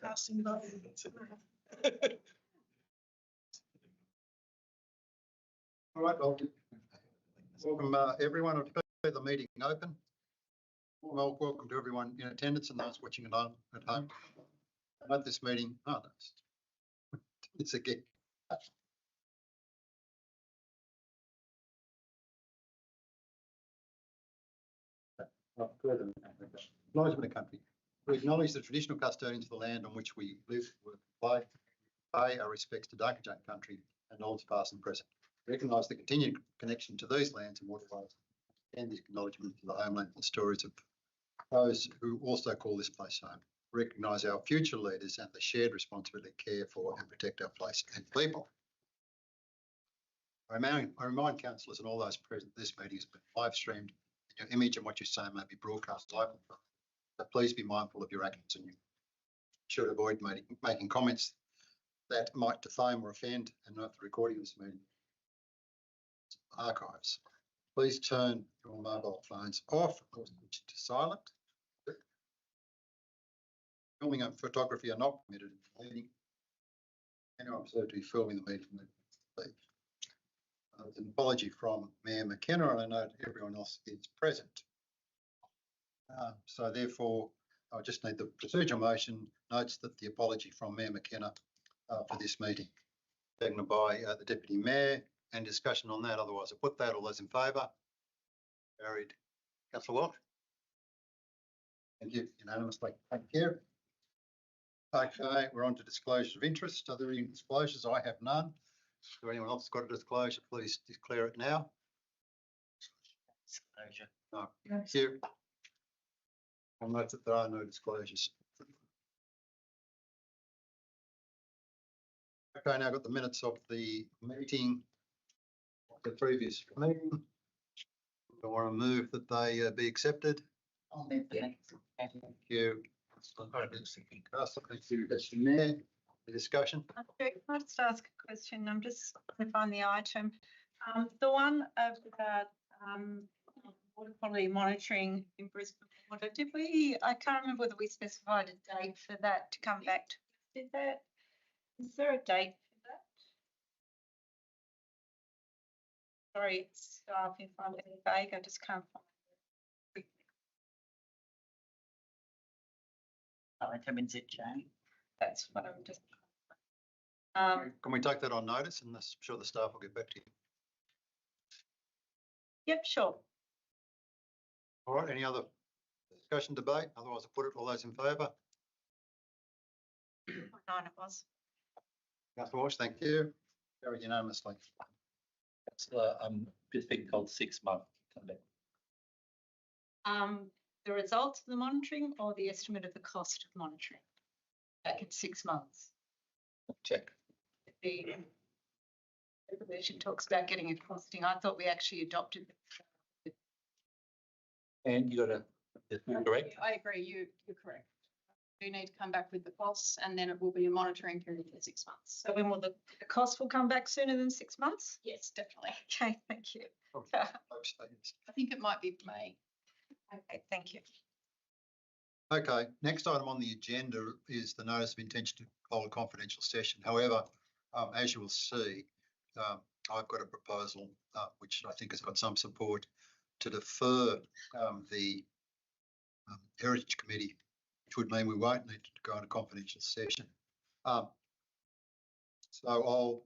Casting vote. All right, well, welcome everyone. I'll declare the meeting open. Well, welcome to everyone in attendance and those watching at home. At this meeting, it's again. Acknowledgement of country. We acknowledge the traditional custodians of the land on which we live, work and play. Pay our respects to Dark Jane country and elders past and present. Recognise the continued connection to these lands and waterways and the acknowledgement to the homeland and stories of those who also call this place home. Recognise our future leaders and the shared responsibility to care for and protect our place and people. I remind councillors and all those present this meeting has been live streamed. Your image and what you say may be broadcast live. So please be mindful of your actions and you should avoid making comments that might defame or offend, and note the recording of this meeting. Archives. Please turn your mobile phones off or switch to silent. Filming and photography are not permitted in the meeting. Anyone observed to be filming the meeting, please. An apology from Mayor McKenna, and I note everyone else is present. So therefore, I just need the procedural motion notes that the apology from Mayor McKenna for this meeting, seconded by the Deputy Mayor, and discussion on that. Otherwise, I put that. All those in favour? Carried. Councillor Walsh? Thank you. Unanimously. Thank you. Okay, we're on to disclosures of interest. Are there any disclosures? I have none. Is there anyone else got a disclosure? Please declare it now. Disclosure. No. Thank you. I'll note that there are no disclosures. Okay, now I've got the minutes of the meeting, the previous meeting. I want to move that they be accepted. I'll move the minutes. Thank you. Thank you, Mr. Mayor. The discussion. Can I just ask a question? I'm just trying to find the item. The one about water quality monitoring in Brisbane Water. Did we? I can't remember whether we specified a date for that to come back to. Did that? Is there a date for that? Sorry, it's if I'm getting vague, I just can't find it. Vitamins it, Jane. That's what I'm just. Can we take that on notice, and I'm sure the staff will get back to you. Yep, sure. All right, any other discussion, debate? Otherwise, I'll put it. All those in favour? 9 it was. Councillor Walsh, thank you. Carried unanimously. Councillor, just been told 6 months. The results of the monitoring or the estimate of the cost of monitoring back in 6 months. Check. The resolution talks about getting a costing. I thought we actually adopted it. And you got to correct. I agree. You're correct. You need to come back with the costs, and then it will be a monitoring period for 6 months. So when will the cost will come back sooner than 6 months? Yes, definitely. Okay, thank you. I think it might be May. Okay, thank you. Okay, next item on the agenda is the notice of intention to hold a confidential session. However, as you will see, I've got a proposal which I think has got some support to defer the Heritage Committee, which would mean we won't need to go on a confidential session. So I'll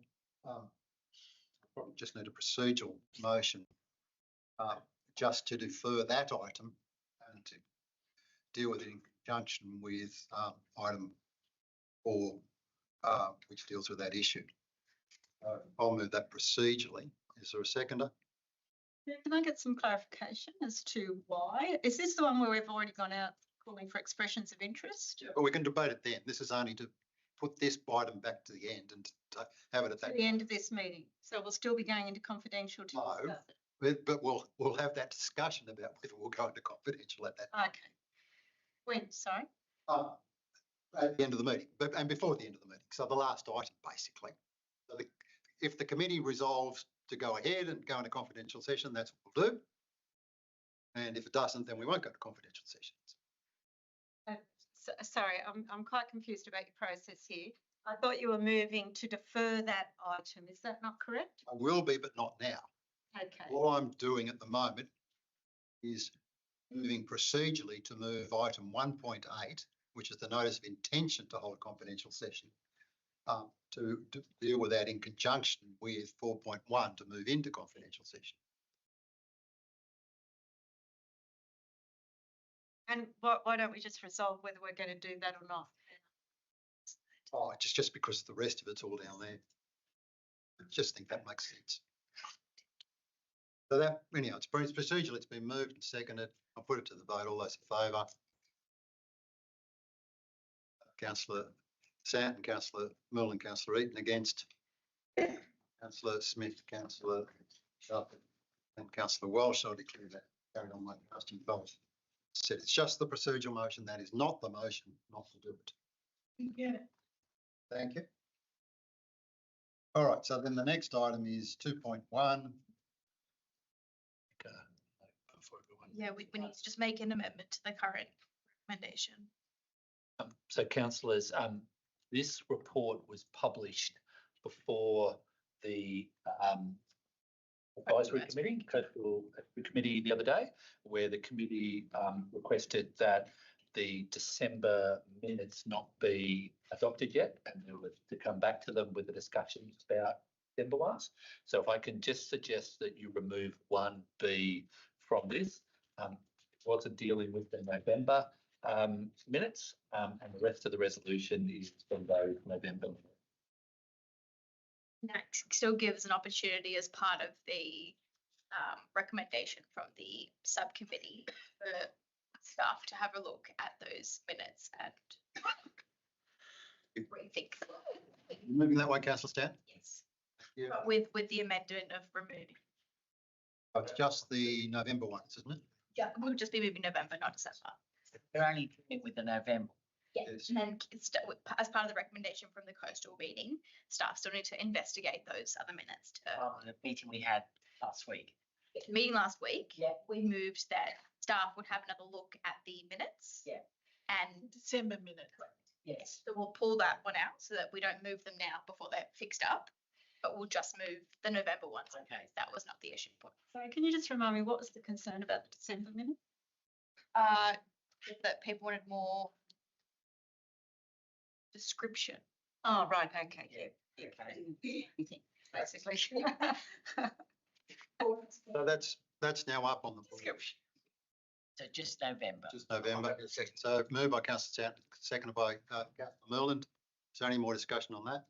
probably just need a procedural motion just to defer that item and to deal with it in conjunction with item 4, which deals with that issue. I'll move that procedurally. Is there a seconder? Can I get some clarification as to why? Is this the one where we've already gone out calling for expressions of interest? Well, we can debate it then. This is only to put this item back to the end and to have it at that. At the end of this meeting. So we'll still be going into confidential to discuss it. But we'll have that discussion about whether we'll go into confidential at that. Okay. When? Sorry. At the end of the meeting, and before the end of the meeting. So the last item, basically. So if the committee resolves to go ahead and go into confidential session, that's what we'll do. And if it doesn't, then we won't go to confidential sessions. sorry, I'm quite confused about your process here. I thought you were moving to defer that item. Is that not correct? I will be, but not now. Okay. All I'm doing at the moment is moving procedurally to move item 1.8, which is the notice of intention to hold a confidential session, to deal with that in conjunction with 4.1 to move into confidential session. And why don't we just resolve whether we're going to do that or not? Oh, just because the rest of it's all down there. I just think that makes sense. So that, anyhow, it's procedural. It's been moved and seconded. I'll put it to the vote. All those in favour? Councillor Santon, Councillor Merlin, Councillor Eaton against. Councillor Smith, Councillor Sharp and Councillor Walsh. I'll declare that carried on by casting votes. Said it's just the procedural motion. That is not the motion not to do it. Yeah. Thank you. All right, so then the next item is 2.1. Yeah, we need to just make an amendment to the current recommendation. So councillors, this report was published before the advisory committee, coastal committee the other day, where the committee requested that the December minutes not be adopted yet, and they were to come back to them with the discussions about December ones. So if I can just suggest that you remove 1B from this, it wasn't dealing with the November minutes, and the rest of the resolution is from those November minutes. That still gives an opportunity as part of the recommendation from the subcommittee for staff to have a look at those minutes and rethink. You're moving that way, Councillor Stan? Yes. Yeah. But with the amendment of removing. It's just the November ones, isn't it? Yeah, we'll just be moving November, not December. They're only with the November. Yes. And then as part of the recommendation from the coastal meeting, staff still need to investigate those other minutes. The meeting we had last week. Meeting last week, Yeah. we moved that staff would have another look at the minutes. Yeah. And December minute. Yes. so we'll pull that one out so that we don't move them now before they're fixed up, but we'll just move the November ones. Okay. That was not the issue point. Sorry, can you just remind me what was the concern about the December minute? That people wanted more description. Oh, right. Okay. Yeah. Okay. Basically. So that's now up on the board. Description. So just November. Just November. So moved by Councillor Santon, seconded by Councillor Merlin. Is there any more discussion on that?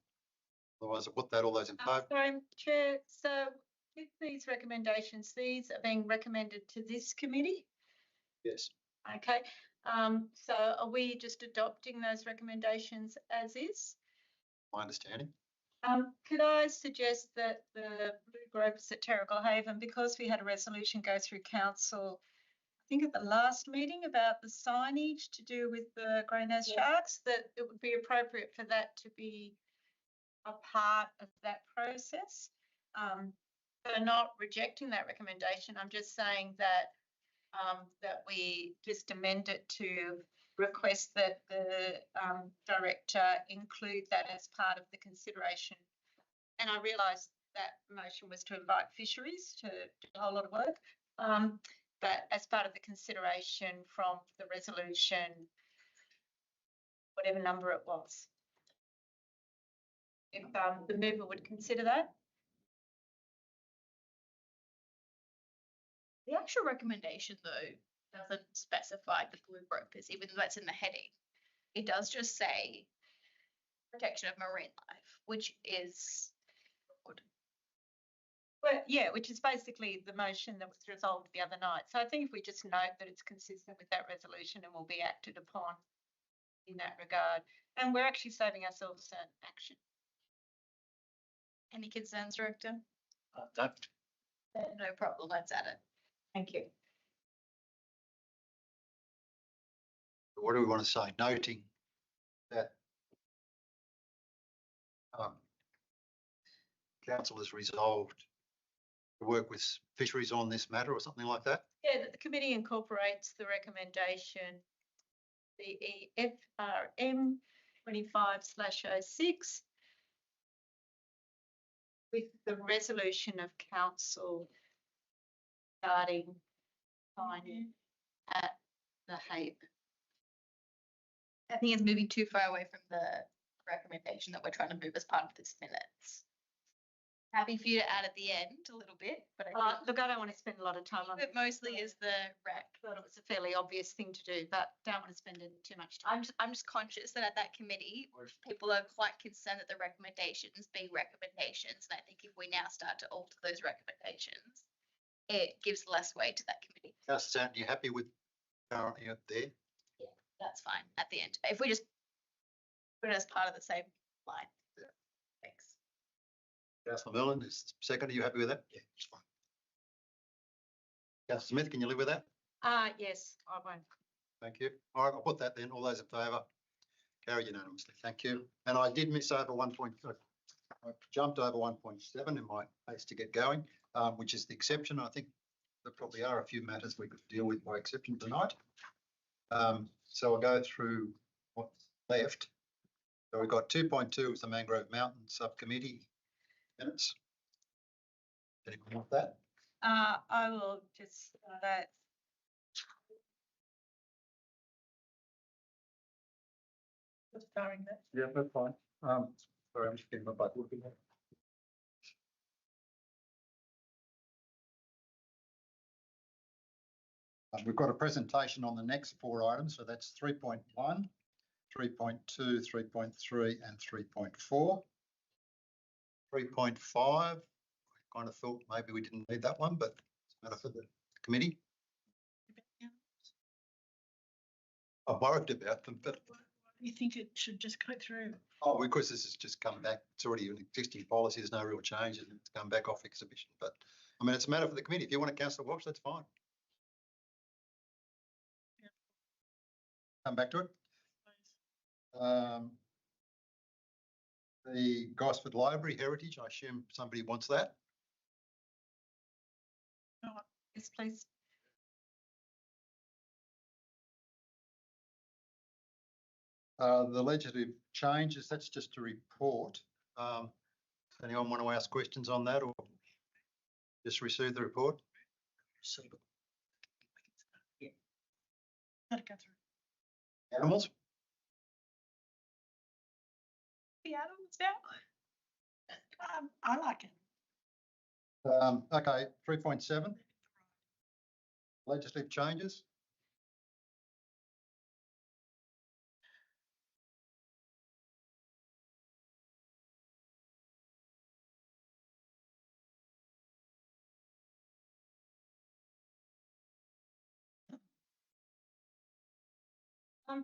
Otherwise, I'll put that all those in favour. Sorry, Chair. So with these recommendations, these are being recommended to this committee. Yes. Okay. So are we just adopting those recommendations as is? My understanding. Could I suggest that the blue groups at Terrigal Haven, because we had a resolution go through council, I think at the last meeting about the signage to do with the grey nose sharks, that it would be appropriate for that to be a part of that process. So not rejecting that recommendation. I'm just saying that that we just amend it to request that the director include that as part of the consideration. And I realise that motion was to invite fisheries to do a whole lot of work, but as part of the consideration from the resolution, whatever number it was. If the mover would consider that. The actual recommendation, though, doesn't specify the blue gropers, even though that's in the heading. It does just say protection of marine life, which is good. Well, yeah, which is basically the motion that was resolved the other night. So I think if we just note that it's consistent with that resolution and will be acted upon in that regard, and we're actually saving ourselves an action. Any concerns, Director? No. No problem, let's add it. Thank you. What do we want to say? Noting that council has resolved to work with fisheries on this matter or something like that? Yeah, that the committee incorporates the recommendation the FRM 25/06 with the resolution of council regarding signing at the Haven. I think it's moving too far away from the recommendation that we're trying to move as part of this minutes. Happy for you to add at the end a little bit, but I think Look, I don't want to spend a lot of time on it mostly is the rec. I thought it was a fairly obvious thing to do, but don't want to spend too much time. I'm just conscious that at that committee, people are quite concerned that the recommendations be recommendations. And I think if we now start to alter those recommendations, it gives less weight to that committee. Councillor Stanton, you happy with currently up there? Yeah, that's fine at the end. If we just put it as part of the same line. Yeah. Thanks. Councillor Merlin is second. Are you happy with that? Yeah, it's fine. Councillor Smith, can you live with that? Yes, I won't. Thank you. All right, I'll put that then. All those in favour? Carried unanimously. Thank you. And I did miss over I jumped over 1.7 in my haste to get going, which is the exception. I think there probably are a few matters we could deal with by exception tonight. So I'll go through what's left. So we've got 2.2 was the Mangrove Mountain Subcommittee minutes. Anyone want that? I will just that. Starring that. Yeah, that's fine. Sorry, I'm just getting my butt looking at. We've got a presentation on the next 4 items, so that's 3.1, 3.2, 3.3 and 3.4. 3.5, I kind of thought maybe we didn't need that one, but it's a matter for the committee. I'm worried about them, but You think it should just go through? oh, because this has just come back. It's already an existing policy. There's no real change, and it's come back off exhibition. But I mean, it's a matter for the committee. If you want to Councillor Walsh, that's fine. Yeah. Come back to it. The Gosford Library Heritage. I assume somebody wants that. Yes, please. The legislative changes. That's just a report. Does anyone want to ask questions on that, or just receive the report? Yeah. Let it go through. Animals. Yeah, I like it. Okay, 3.7. Legislative changes.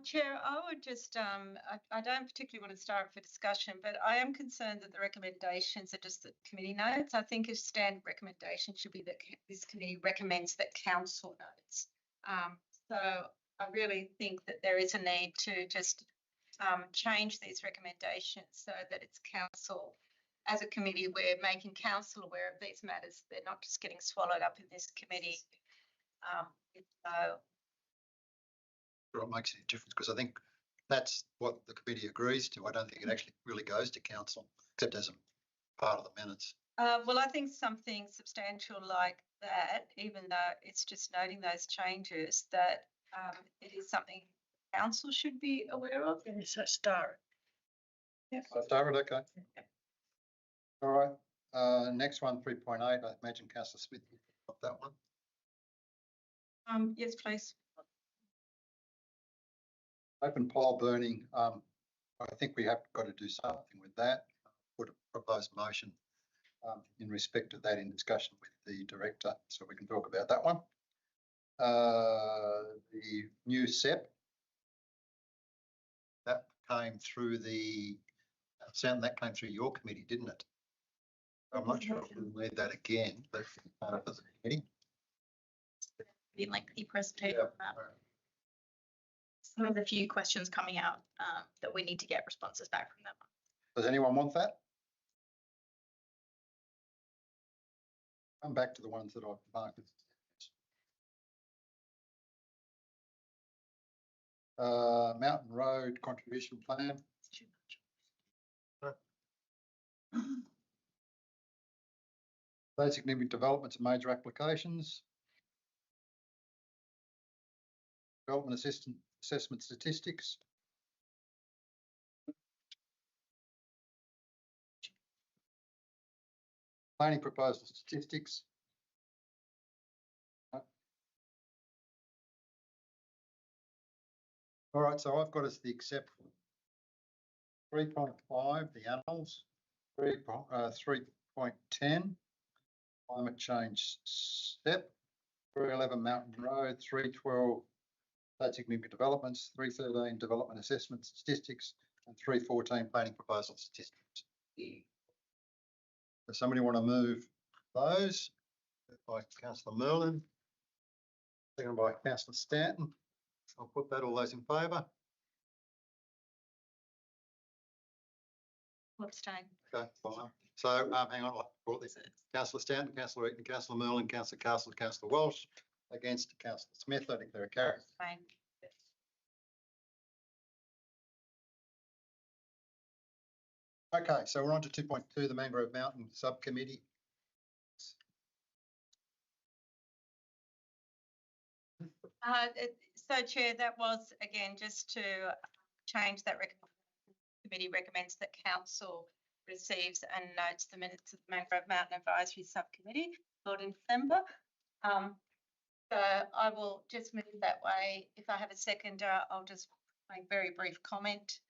Chair, I would just, I don't particularly want to start for discussion, but I am concerned that the recommendations are just the committee notes. I think a standard recommendation should be that this committee recommends that council notes. So I really think that there is a need to just change these recommendations so that it's council, as a committee, we're making council aware of these matters. They're not just getting swallowed up in this committee. So It makes any difference because I think that's what the committee agrees to. I don't think it actually really goes to council, except as a part of the minutes. well, I think something substantial like that, even though it's just noting those changes, that it is something council should be aware of. And so star it. Yes. David, okay. All right. Next one, 3.8. I imagine Councillor Smith got that one. Yes, please. Open pole burning. I think we have got to do something with that. Put a proposed motion in respect of that in discussion with the director, so we can talk about that one. The new SEP that came through that came through your committee, didn't it? I'm not sure if we'll need that again, but part of the committee. Be lengthy presentation on that. Some of the few questions coming out that we need to get responses back from them. Does anyone want that? Come back to the ones that I've marked. Mountain Road Contribution Plan. Those significant developments and major applications. Development assessment statistics. Planning proposal statistics. All right, so I've got as the except 3.5, the animals, 3.10, climate change step, 311 Mountain Road, 312 significant developments, 313 development assessment statistics, and 314 planning proposal statistics. Does somebody want to move those? By Councillor Merlin, seconded by Councillor Stanton. I'll put that, all those in favour. Abstain. Okay, fine. So hang on, I'll put this. Councillor Stanton, Councillor Eaton, Councillor Merlin, Councillor Castle, Councillor Walsh. Against Councillor Smith, I declare a carry. Abstain. Okay, so we're on to 2.2, the Mangrove Mountain Subcommittee. So Chair, that was again just to change that. Committee recommends that Council receives and notes the minutes of the Mangrove Mountain Advisory Subcommittee held in December. So I will just move that way. If I have a seconder, I'll just make a very brief comment.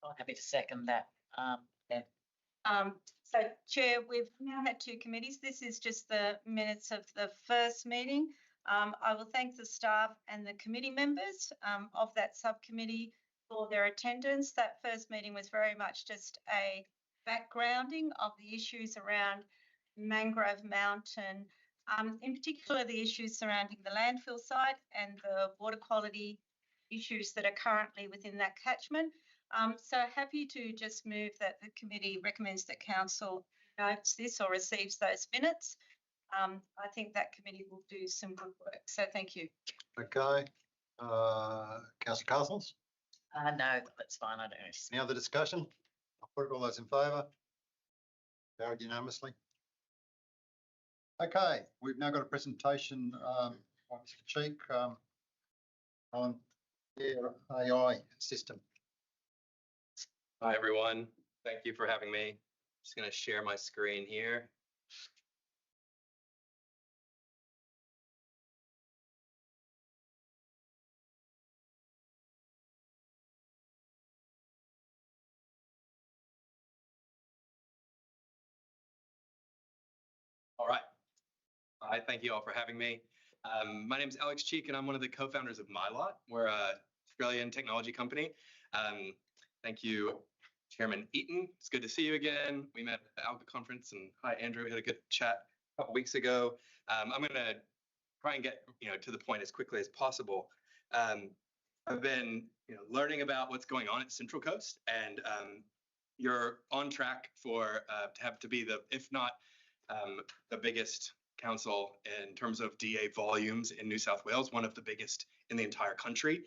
I'm happy to second that. Yeah. So Chair, we've now had two committees. This is just the minutes of the first meeting. I will thank the staff and the committee members of that subcommittee for their attendance. That first meeting was very much just a backgrounding of the issues around Mangrove Mountain, in particular the issues surrounding the landfill site and the water quality issues that are currently within that catchment. So happy to just move that the committee recommends that Council notes this or receives those minutes. I think that committee will do some good work. So thank you. Okay. Councillor Castles, No, that's fine. I don't know. any other discussion? I'll put all those in favour. Carried unanimously. Okay, we've now got a presentation by Mr. Cheek on their AI system. Hi, everyone. Thank you for having me. Just going to share my screen here. All right. Hi, thank you all for having me. My name is Alex Cheek, and I'm one of the co-founders of MyLot. We're an Australian technology company. Thank you, Chairman Eaton. It's good to see you again. We met at the ALGA conference, and hi, Andrew. We had a good chat a couple weeks ago. I'm going to try and get to the point as quickly as possible. I've been learning about what's going on at Central Coast, and you're on track for to be the, if not the biggest council in terms of DA volumes in New South Wales, one of the biggest in the entire country.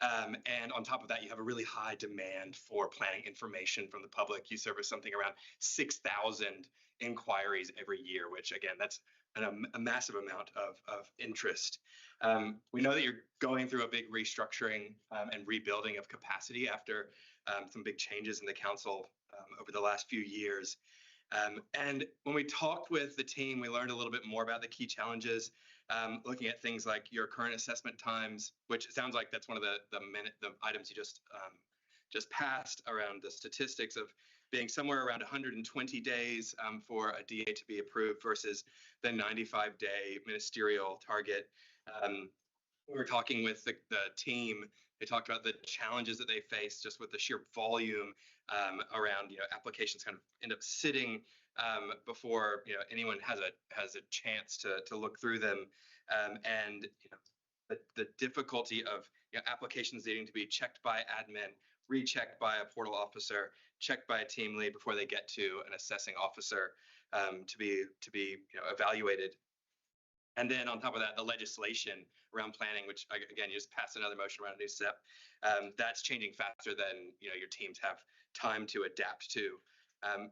And on top of that, you have a really high demand for planning information from the public. You service something around 6,000 inquiries every year, which again, that's a massive amount of interest. We know that you're going through a big restructuring and rebuilding of capacity after some big changes in the council over the last few years. And when we talked with the team, we learned a little bit more about the key challenges, looking at things like your current assessment times, which sounds like that's one of the items you just passed, around the statistics of being somewhere around 120 days for a DA to be approved versus the 95-day ministerial target. We were talking with the team. They talked about the challenges that they face just with the sheer volume around applications kind of end up sitting before anyone has a chance to look through them, and the difficulty of applications needing to be checked by admin, rechecked by a portal officer, checked by a team lead before they get to an assessing officer to be evaluated. And then on top of that, the legislation around planning, which again, you just pass another motion around a new step, that's changing faster than your teams have time to adapt to.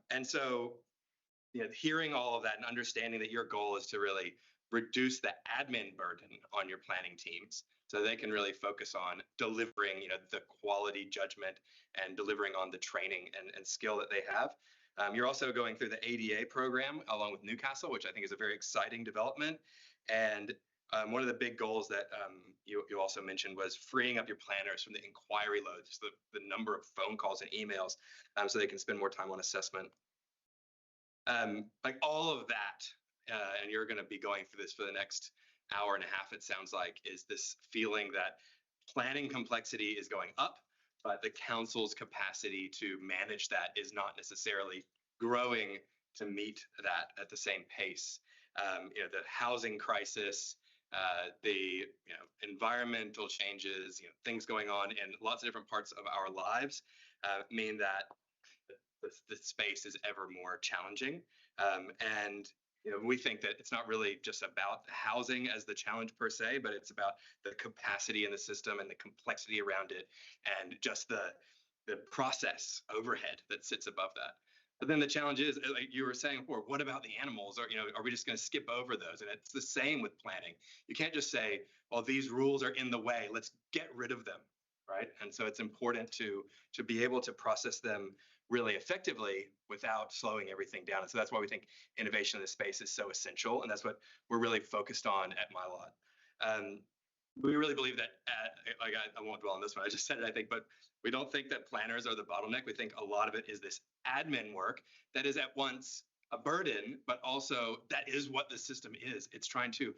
And so, hearing all of that and understanding that your goal is to really reduce the admin burden on your planning teams, so they can really focus on delivering, the quality judgment and delivering on the training and skill that they have. You're also going through the ADA program along with Newcastle, which I think is a very exciting development. And one of the big goals that you also mentioned was freeing up your planners from the inquiry load, just the number of phone calls and emails, so they can spend more time on assessment. Like all of that, and you're going to be going through this for the next hour and a half, it sounds like, is this feeling that planning complexity is going up, but the council's capacity to manage that is not necessarily growing to meet that at the same pace. The housing crisis, the environmental changes, things going on in lots of different parts of our lives mean that the space is ever more challenging. And we think that it's not really just about housing as the challenge per se, but it's about the capacity in the system and the complexity around it, and just the process overhead that sits above that. But then the challenge is, like you were saying before, what about the animals? Or are we just going to skip over those? And it's the same with planning. You can't just say, well, these rules are in the way, let's get rid of them, right? And so it's important to be able to process them really effectively without slowing everything down. And so that's why we think innovation in this space is so essential, and that's what we're really focused on at MyLot. We really believe that, I won't dwell on this one, I just said it, I think, but we don't think that planners are the bottleneck. We think a lot of it is this admin work that is at once a burden, but also that is what the system is. It's trying to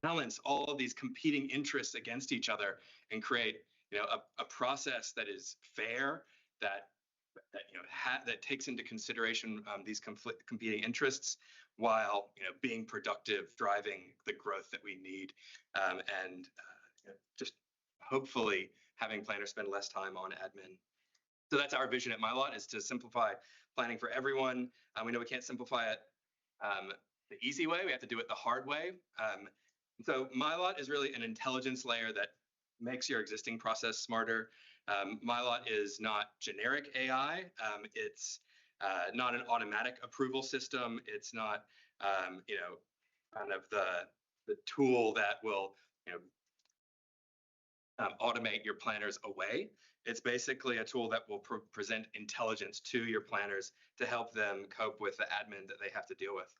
balance all of these competing interests against each other and create, a process that is fair, that takes into consideration these competing interests, while being productive, driving the growth that we need, and just hopefully having planners spend less time on admin. So that's our vision at MyLot, is to simplify planning for everyone. We know we can't simplify it the easy way. We have to do it the hard way. So MyLot is really an intelligence layer that makes your existing process smarter. MyLot is not generic AI. It's not an automatic approval system. It's not, kind of the tool that will, automate your planners away. It's basically a tool that will present intelligence to your planners to help them cope with the admin that they have to deal with.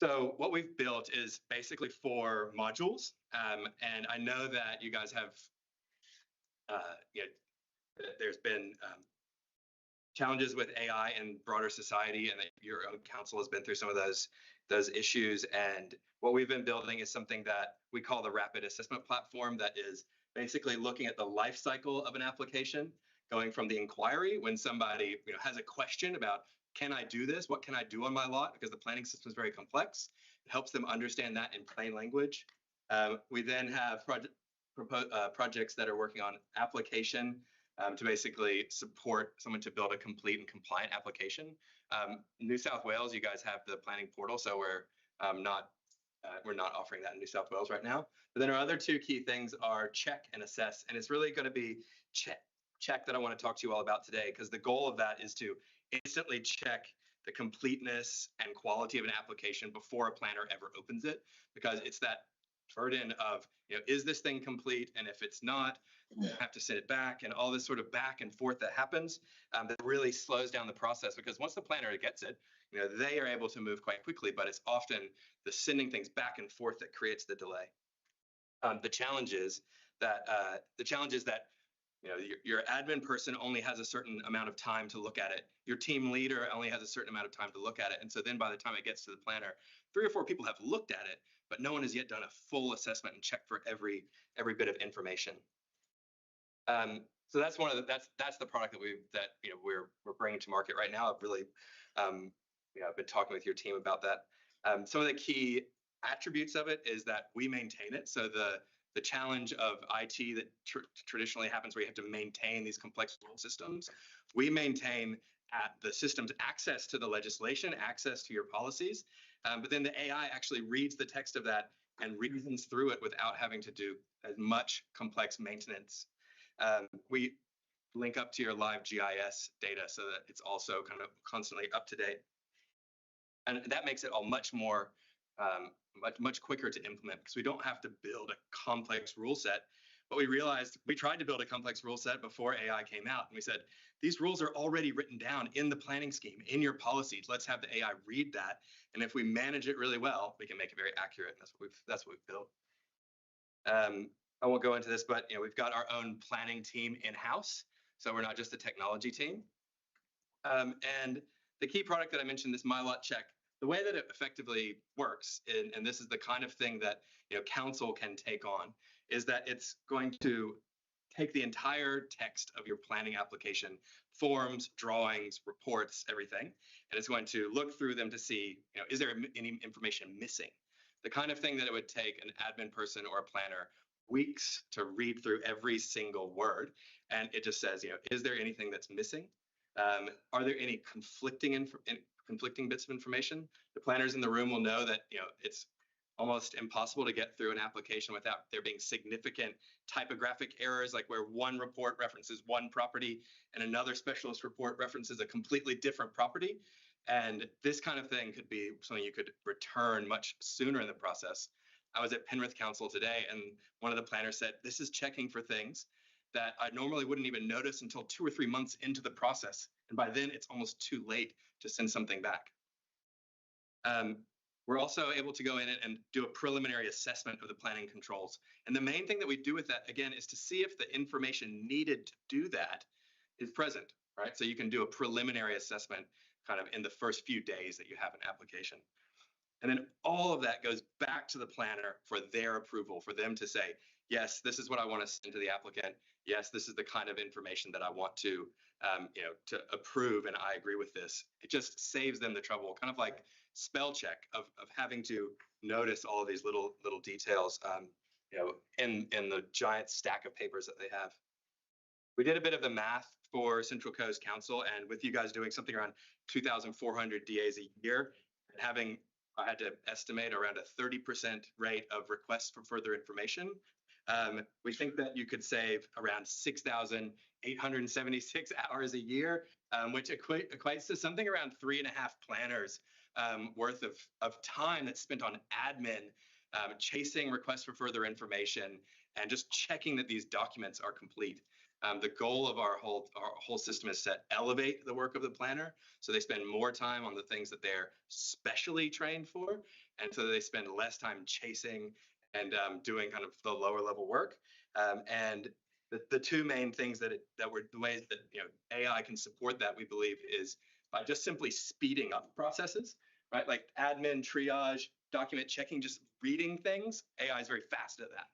So what we've built is basically 4 modules, and I know that you guys have, there's been challenges with AI in broader society, and that your own council has been through some of those issues. And what we've been building is something that we call the rapid assessment platform, that is basically looking at the life cycle of an application, going from the inquiry when somebody has a question about, can I do this? What can I do on my lot? Because the planning system is very complex. It helps them understand that in plain language. We then have projects that are working on application, to basically support someone to build a complete and compliant application. New South Wales, you guys have the planning portal, so we're not offering that in New South Wales right now. But then our other 2 key things are check and assess, and it's really going to be check that I want to talk to you all about today, because the goal of that is to instantly check the completeness and quality of an application before a planner ever opens it, because it's that burden of, is this thing complete? And if it's not, you have to send it back, and all this sort of back and forth that happens, that really slows down the process, because once the planner gets it, they are able to move quite quickly, but it's often the sending things back and forth that creates the delay. The challenge is that your admin person only has a certain amount of time to look at it. Your team leader only has a certain amount of time to look at it. And so then by the time it gets to the planner, 3 or 4 people have looked at it, but no one has yet done a full assessment and checked for every bit of information. So that's that's the product that we're bringing to market right now. I've really I've been talking with your team about that. Some of the key attributes of it is that we maintain it. So the challenge of IT that traditionally happens, where you have to maintain these complex systems, we maintain the system's access to the legislation, access to your policies, But then the AI actually reads the text of that and reasons through it without having to do as much complex maintenance. We link up to your live GIS data so that it's also kind of constantly up to date. And that makes it all much more, much quicker to implement because we don't have to build a complex rule set. But we realized we tried to build a complex rule set before AI came out. And we said, these rules are already written down in the planning scheme, in your policies. Let's have the AI read that. And if we manage it really well, we can make it very accurate. And that's what we've built. I won't go into this, but we've got our own planning team in-house. So we're not just a technology team. And the key product that I mentioned, this MyLot Check, the way that it effectively works, and this is the kind of thing that council can take on, is that it's going to take the entire text of your planning application, forms, drawings, reports, everything, and it's going to look through them to see, is there any information missing? The kind of thing that it would take an admin person or a planner weeks to read through every single word, and it just says, is there anything that's missing? Are there any conflicting bits of information? The planners in the room will know that it's almost impossible to get through an application without there being significant typographic errors, like where one report references one property and another specialist report references a completely different property. And this kind of thing could be something you could return much sooner in the process. I was at Penrith Council today, and one of the planners said, this is checking for things that I normally wouldn't even notice until 2 or 3 months into the process. And by then, it's almost too late to send something back. We're also able to go in and do a preliminary assessment of the planning controls. And the main thing that we do with that, again, is to see if the information needed to do that is present, right? So you can do a preliminary assessment kind of in the first few days that you have an application. And then all of that goes back to the planner for their approval, for them to say, yes, this is what I want to send to the applicant. Yes, this is the kind of information that I want to approve, and I agree with this. It just saves them the trouble, kind of like spell check of having to notice all of these little details, in the giant stack of papers that they have. We did a bit of the math for Central Coast Council, and with you guys doing something around 2,400 DAs a year, and I had to estimate around a 30% rate of requests for further information. We think that you could save around 6,876 hours a year, which equates to something around 3.5 planners worth of time that's spent on admin, chasing requests for further information, and just checking that these documents are complete. The goal of our whole system is to elevate the work of the planner, so they spend more time on the things that they're specially trained for, and so they spend less time chasing and doing kind of the lower level work. And the two main things the ways that AI can support that, we believe, is by just simply speeding up processes, right? Like admin, triage, document checking, just reading things. AI is very fast at that.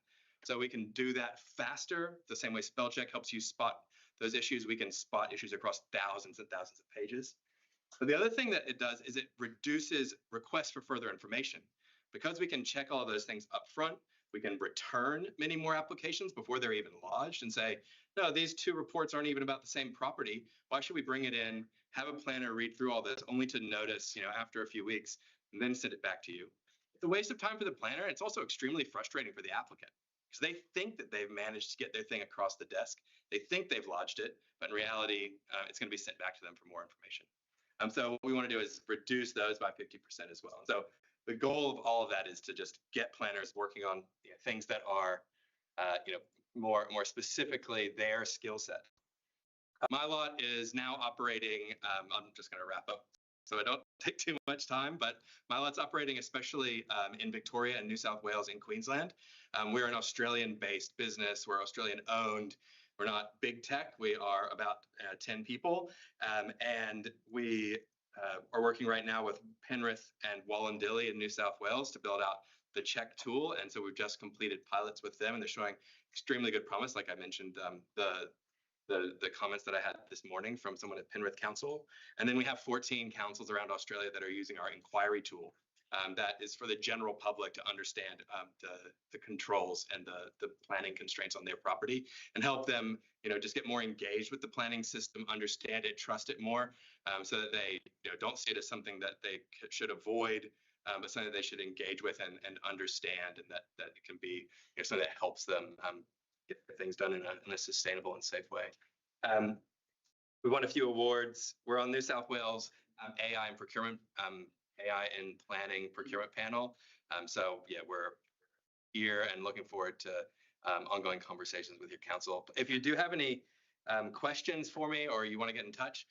So we can do that faster. The same way spell check helps you spot those issues, we can spot issues across thousands and thousands of pages. But the other thing that it does is it reduces requests for further information. Because we can check all of those things up front, we can return many more applications before they're even lodged and say, no, these two reports aren't even about the same property. Why should we bring it in, have a planner read through all this, only to notice, after a few weeks, and then send it back to you? It's a waste of time for the planner. It's also extremely frustrating for the applicant, because they think that they've managed to get their thing across the desk. They think they've lodged it, but in reality, it's going to be sent back to them for more information. So what we want to do is reduce those by 50% as well. And so the goal of all of that is to just get planners working on things that are, more specifically their skill set. MyLot is now operating. I'm just going to wrap up so I don't take too much time, but MyLot's operating especially in Victoria and New South Wales and Queensland. We're an Australian-based business. We're Australian-owned. We're not big tech. We are about 10 people, and we are working right now with Penrith and Wallandilly in New South Wales to build out the check tool. And so we've just completed pilots with them, and they're showing extremely good promise. Like I mentioned, the comments that I had this morning from someone at Penrith Council. And then we have 14 councils around Australia that are using our inquiry tool. That is for the general public to understand the controls and the planning constraints on their property, and help them, just get more engaged with the planning system, understand it, trust it more, so that they don't see it as something that they should avoid, but something they should engage with and understand, and that it can be something that helps them get things done in a sustainable and safe way. We won a few awards. We're on New South Wales AI and procurement, AI and planning procurement panel. So yeah, we're here and looking forward to ongoing conversations with your council. If you do have any questions for me or you want to get in touch,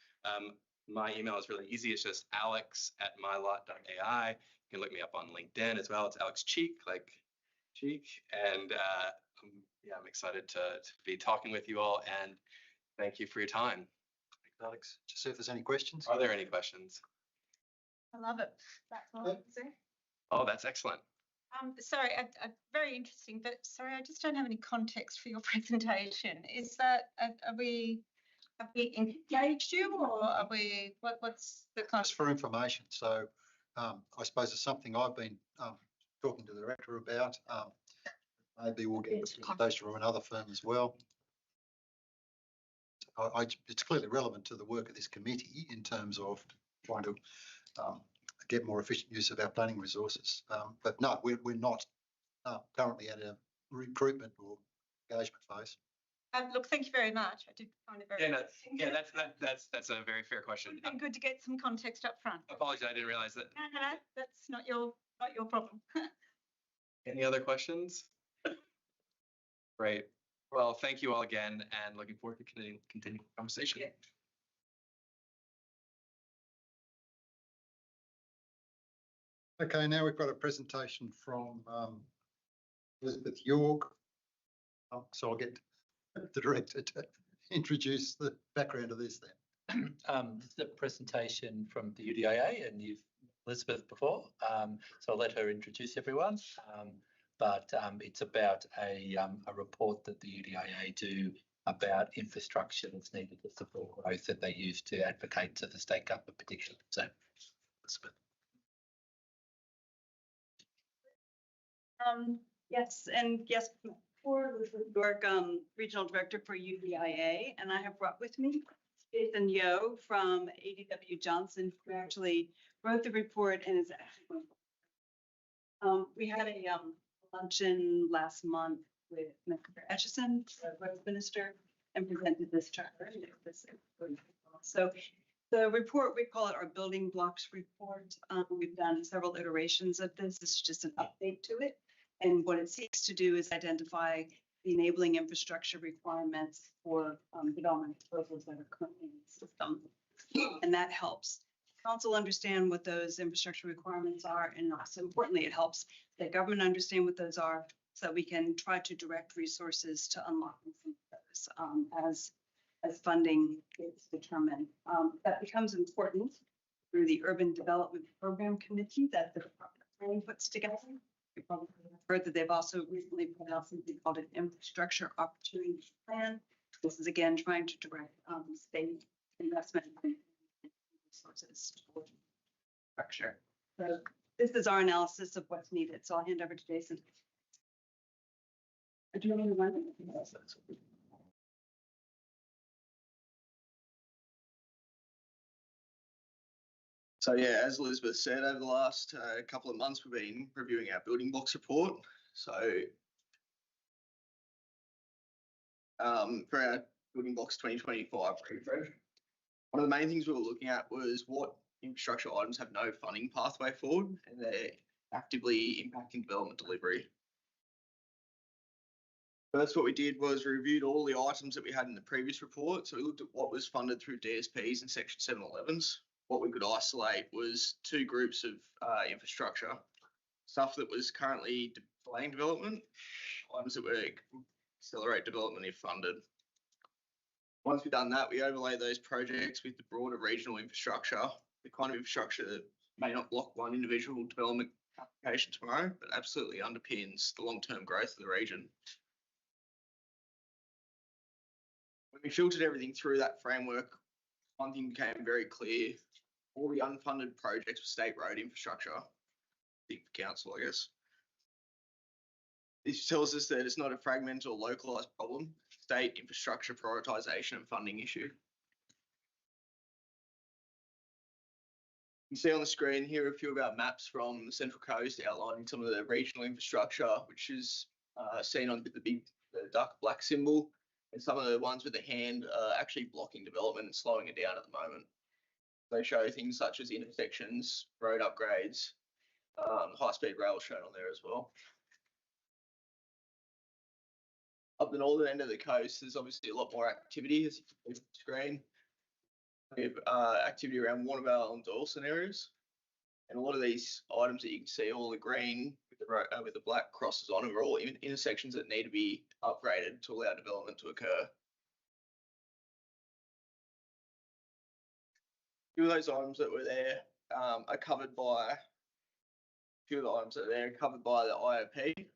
my email is really easy. It's just alex@mylot.ai. You can look me up on LinkedIn as well. It's Alex Cheek, like Cheek. And yeah, I'm excited to be talking with you all, and thank you for your time. Thanks, Alex. Just see if there's any questions. Are there any questions? I love it. That's all I can say. Oh, that's excellent. Sorry, very interesting, but sorry, I just don't have any context for your presentation. Is that, have we engaged you, or are we, what's the kind Just for information. So I suppose it's something I've been talking to the director about. Maybe we'll get the presentation from another firm as well. It's clearly relevant to the work of this committee in terms of trying to get more efficient use of our planning resources. But no, we're not currently at a recruitment or engagement phase. look, thank you very much. I did find it very interesting. Yeah, that's a very fair question. Would have been good to get some context up front. Apologies, I didn't realize that. No, that's not your problem. Any other questions? Great. Well, thank you all again, and looking forward to continuing the conversation. Yeah. Okay, now we've got a presentation from Elizabeth York. So I'll get the director to introduce the background of this then. This is a presentation from the UDIA, and you've Elizabeth before, so I'll let her introduce everyone. But it's about a report that the UDIA do about infrastructure that's needed to support growth that they use to advocate to the state government particularly. So, Elizabeth. Yes, for Elizabeth York, Regional Director for UDIA, and I have brought with me Jason Yo from ADW Johnson, who actually wrote the report and is actually we had a luncheon last month with Mr. Atchison, the Growth Minister, and presented this chart. So the report, we call it our building blocks report. We've done several iterations of this. This is just an update to it. And what it seeks to do is identify the enabling infrastructure requirements for development proposals that are currently in the system. And that helps council understand what those infrastructure requirements are. And also importantly, it helps the government understand what those are so that we can try to direct resources to unlocking some of those as funding is determined. That becomes important through the Urban Development Program Committee that the Department of Planning puts together. You probably heard that they've also recently put out something called an Infrastructure Opportunity Plan. This is again trying to direct state investment resources toward structure. So this is our analysis of what's needed. So I'll hand over to Jason. Do you want me to run it? So yeah, as Elizabeth said, over the last couple of months, we've been reviewing our building blocks report. So for our building blocks 2025 refresh, one of the main things we were looking at was what infrastructure items have no funding pathway forward, and they're actively impacting development delivery. First, what we did was reviewed all the items that we had in the previous report. So we looked at what was funded through DSPs and Section 711s. What we could isolate was two groups of infrastructure, stuff that was currently delaying development, items that would accelerate development if funded. Once we've done that, we overlay those projects with the broader regional infrastructure, the kind of infrastructure that may not block one individual development application tomorrow, but absolutely underpins the long-term growth of the region. When we filtered everything through that framework, one thing became very clear. All the unfunded projects with state road infrastructure, big for council, I guess. This tells us that it's not a fragmented or localised problem, state infrastructure prioritisation and funding issue. You see on the screen here a few of our maps from the Central Coast outlining some of the regional infrastructure, which is seen on the dark black symbol, and some of the ones with the hand are actually blocking development and slowing it down at the moment. They show things such as intersections, road upgrades, high-speed rail shown on there as well. Up the northern end of the coast, there's obviously a lot more activity, as you can see on the screen. We have activity around Warnervale and Dawson areas. And a lot of these items that you can see, all the green with the black crosses on them, are all intersections that need to be upgraded to allow development to occur. A few of those items that were there are covered by the IOP.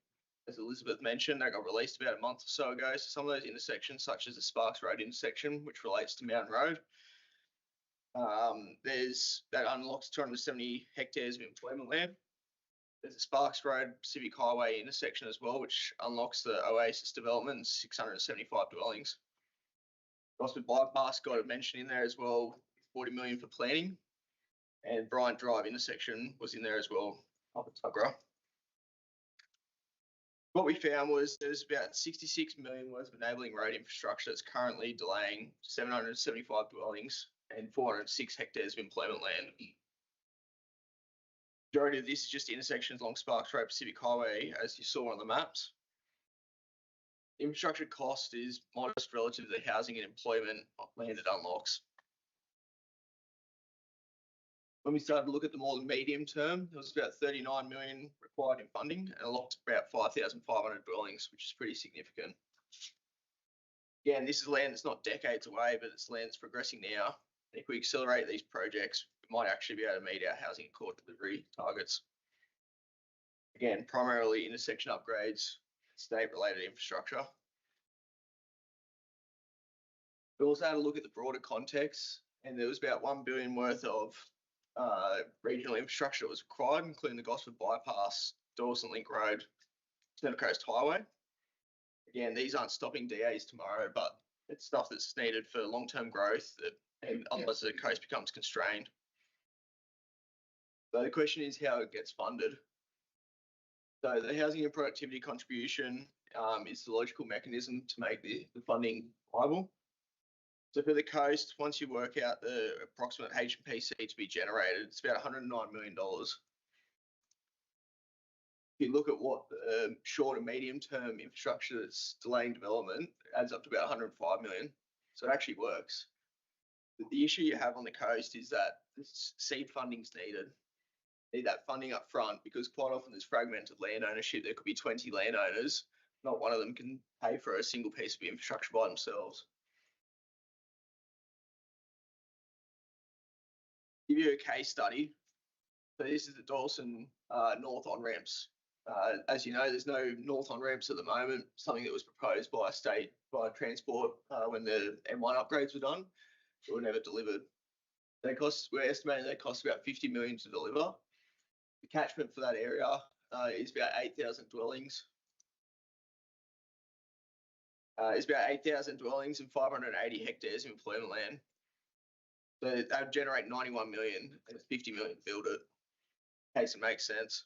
As Elizabeth mentioned, they got released about a month or so ago. So some of those intersections, such as the Sparks Road intersection, which relates to Mountain Road, that unlocks 270 hectares of employment land. There's a Sparks Road Pacific Highway intersection as well, which unlocks the Oasis development, 675 dwellings. Gosford Bypass got a mention in there as well, 40 million for planning. And Bryant Drive intersection was in there as well, up at Tuggerah. What we found was there's about 66 million worth of enabling road infrastructure that's currently delaying 775 dwellings and 406 hectares of employment land. Majority of this is just intersections along Sparks Road Pacific Highway, as you saw on the maps. Infrastructure cost is modest relative to the housing and employment land it unlocks. When we started to look at the more medium term, there was about 39 million required in funding and unlocked about 5,500 dwellings, which is pretty significant. Again, this is land that's not decades away, but it's land that's progressing now. If we accelerate these projects, we might actually be able to meet our housing accord delivery targets. Again, primarily intersection upgrades, state-related infrastructure. We also had a look at the broader context, and there was about 1 billion worth of regional infrastructure that was required, including the Gosford Bypass, Dawson Link Road, Central Coast Highway. Again, these aren't stopping DAs tomorrow, but it's stuff that's needed for long-term growth, and otherwise the coast becomes constrained. So the question is how it gets funded. So the housing and productivity contribution is the logical mechanism to make the funding viable. So for the coast, once you work out the approximate H&PC to be generated, it's about $109 million. If you look at what the short and medium term infrastructure that's delaying development, it adds up to about 105 million. So it actually works. The issue you have on the coast is that seed funding's needed. Need that funding up front, because quite often there's fragmented land ownership. There could be 20 landowners. Not one of them can pay for a single piece of infrastructure by themselves. Give you a case study. So this is the Dawson North on-ramps. As you know, there's no north on-ramps at the moment, something that was proposed by Transport when the M1 upgrades were done. It were never delivered. We're estimating they cost about 50 million to deliver. The catchment for that area is about 8,000 dwellings. It's about 8,000 dwellings and 580 hectares of employment land. So that would generate 91 million and 50 million to build it. In case it makes sense.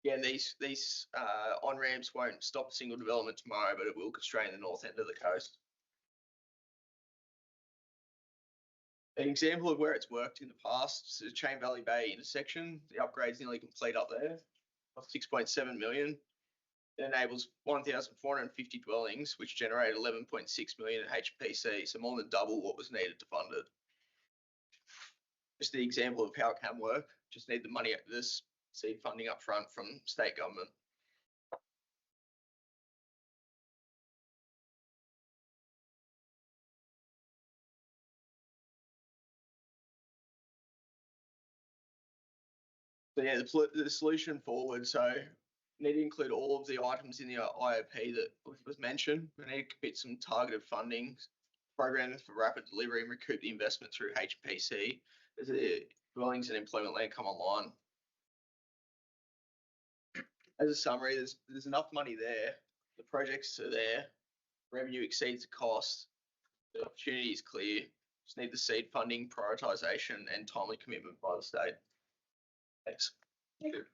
Again, these on-ramps won't stop a single development tomorrow, but it will constrain the north end of the coast. An example of where it's worked in the past is the Chain Valley Bay intersection. The upgrade's nearly complete up there, cost 6.7 million. It enables 1,450 dwellings, which generate 11.6 million in HPC, so more than double what was needed to fund it. Just the example of how it can work. Just need the money, this seed funding up front from state government. So yeah, the solution forward. So need to include all of the items in the IOP that was mentioned. We need to commit some targeted funding programs for rapid delivery and recoup the investment through HPC as the dwellings and employment land come online. As a summary, there's enough money there. The projects are there. Revenue exceeds the cost. The opportunity is clear. Just need the seed funding, prioritisation, and timely commitment by the state. Thanks.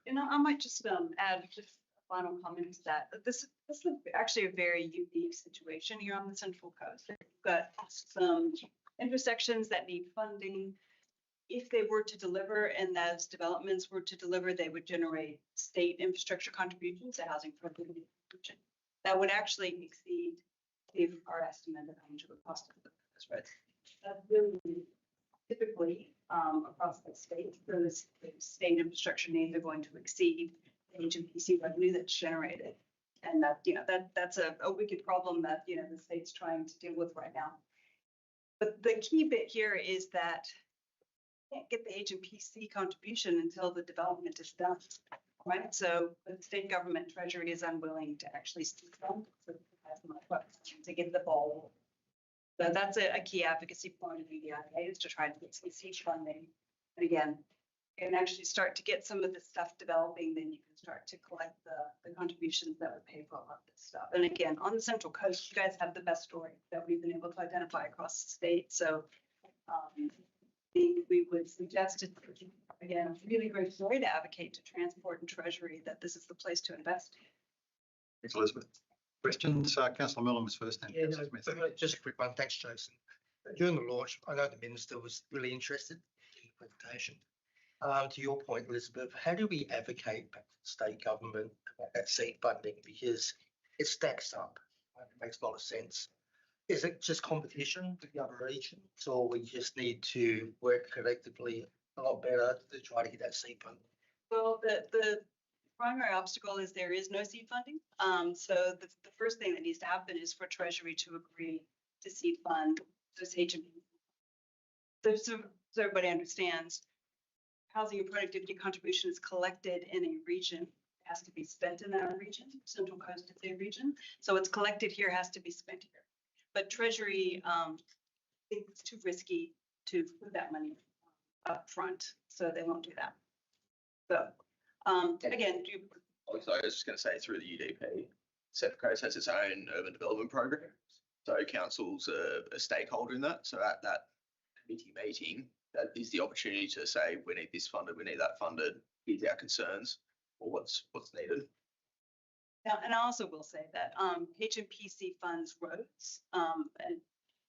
And I might just add just a final comment to that. This is actually a very unique situation here on the Central Coast. We've got some intersections that need funding. If they were to deliver and those developments were to deliver, they would generate state infrastructure contributions to housing for the region. That would actually exceed our estimate of how much it would cost to deliver those roads. That's really typically across the state, those state infrastructure needs are going to exceed the HMPC revenue that's generated. And that's a wicked problem that, the state's trying to deal with right now. But the key bit here is that you can't get the HMPC contribution until the development is done, right? So the state government treasury is unwilling to actually see them to get the ball. So that's a key advocacy point of UDIA, is to try to get some seed funding. And again, you can actually start to get some of this stuff developing, then you can start to collect the contributions that would pay for all of this stuff. And again, on the Central Coast, you guys have the best story that we've been able to identify across the state. So we would suggest it, again, a really great story to advocate to Transport and Treasury that this is the place to invest. Thanks, Elizabeth. Questions? Councillor Millen was first. Then Yeah, Councillor Smith. just a quick one. Thanks, Jason. During the launch, I know the minister was really interested in the presentation. To your point, Elizabeth, how do we advocate back to the state government about that seed funding? Because it stacks up. It makes a lot of sense. Is it just competition with the other regions, or we just need to work collectively a lot better to try to get that seed funding? Well, the primary obstacle is there is no seed funding. So the first thing that needs to happen is for Treasury to agree to seed fund this HMP. So everybody understands, housing and productivity contribution is collected in a region. It has to be spent in that region. Central Coast is a region. So it's collected here, has to be spent here. But Treasury thinks it's too risky to put that money up front, so they won't do that. So again, I was just going to say, through the UDP, Central Coast has its own urban development program. So council's a stakeholder in that. So at that committee meeting, that is the opportunity to say, we need this funded, we need that funded, here's our concerns, or what's needed. Yeah, and I also will say that HMPC funds roads, and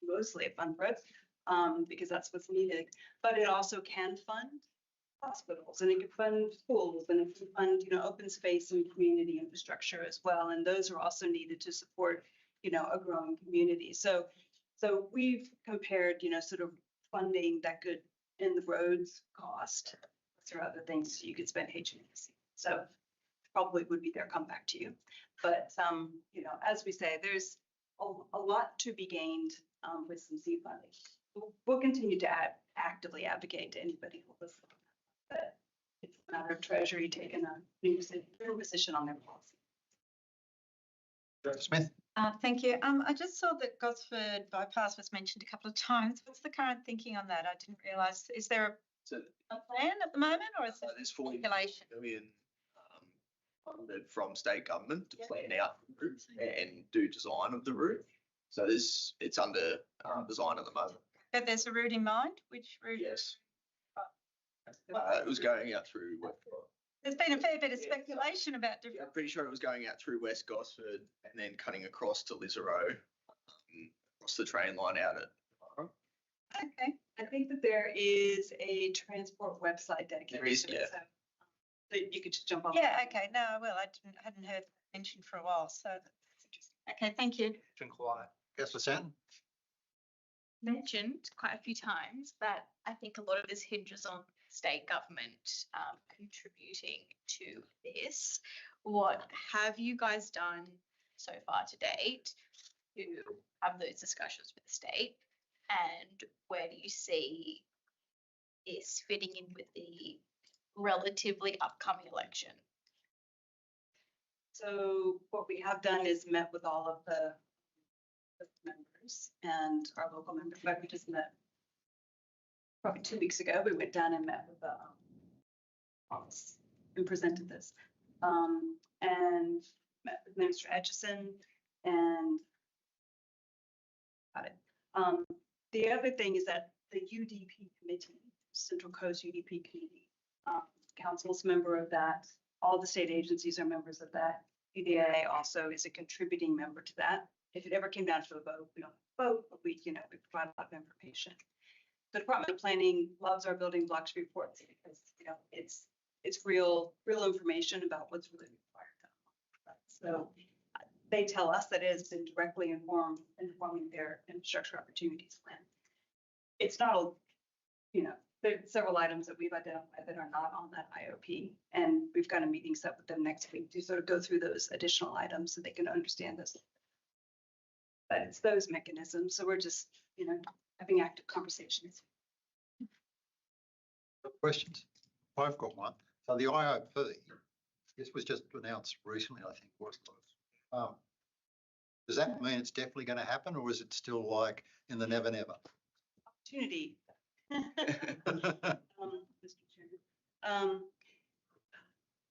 mostly it funds roads, because that's what's needed. But it also can fund hospitals, and it can fund schools, and it can fund, open space and community infrastructure as well. And those are also needed to support, a growing community. So we've compared, sort of funding that could in the roads cost through other things you could spend HMPC. So probably would be their comeback to you. But, as we say, there's a lot to be gained with some seed funding. We'll continue to actively advocate to anybody who listens. But it's a matter of Treasury taking a new position on their policy. Dr. Smith. Thank you. I just saw that Gosford bypass was mentioned a couple of times. What's the current thinking on that? I didn't realise. Is there a plan at the moment, or is there there's 40 speculation? million funded from state government to plan out the route and do design of the route. So it's under design at the moment. But there's a route in mind. Which route? Yes. It was going out through. There's been a fair bit of speculation about different. I'm pretty sure it was going out through West Gosford and then cutting across to Lisarow, across the train line out at. Okay. I think that there is a transport website dedicated. There is, to yeah. it, so you could just jump on. Yeah. Okay. No, I will. I hadn't heard mentioned for a while, so that's interesting. Okay. Thank you. Quiet. Councillor Santon. Mentioned quite a few times that I think a lot of this hinges on state government contributing to this. What have you guys done so far to date to have those discussions with the state, and where do you see this fitting in with the relatively upcoming election? So what we have done is met with all of the members and our local members. But we just met probably 2 weeks ago. We went down and met with the office and presented this, and met with Minister Etchison and got it. The other thing is that the UDP committee, Central Coast UDP committee. Council's member of that. All the state agencies are members of that. UDIA also is a contributing member to that. If it ever came down to a vote, we don't vote, but we provide a lot of information. The Department of Planning loves our building blocks reports because it's real information about what's really required. So they tell us that it has been directly informing their infrastructure opportunities plan. It's not, there's several items that we've identified that are not on that IOP, and we've got a meeting set with them next week to sort of go through those additional items so they can understand this. But it's those mechanisms, so we're just, having active conversations. Questions? I've got one. So the IOP, this was just announced recently, I think, wasn't it? Does that mean it's definitely going to happen, or is it still like in the never, never? Opportunity. Mr. Chairman.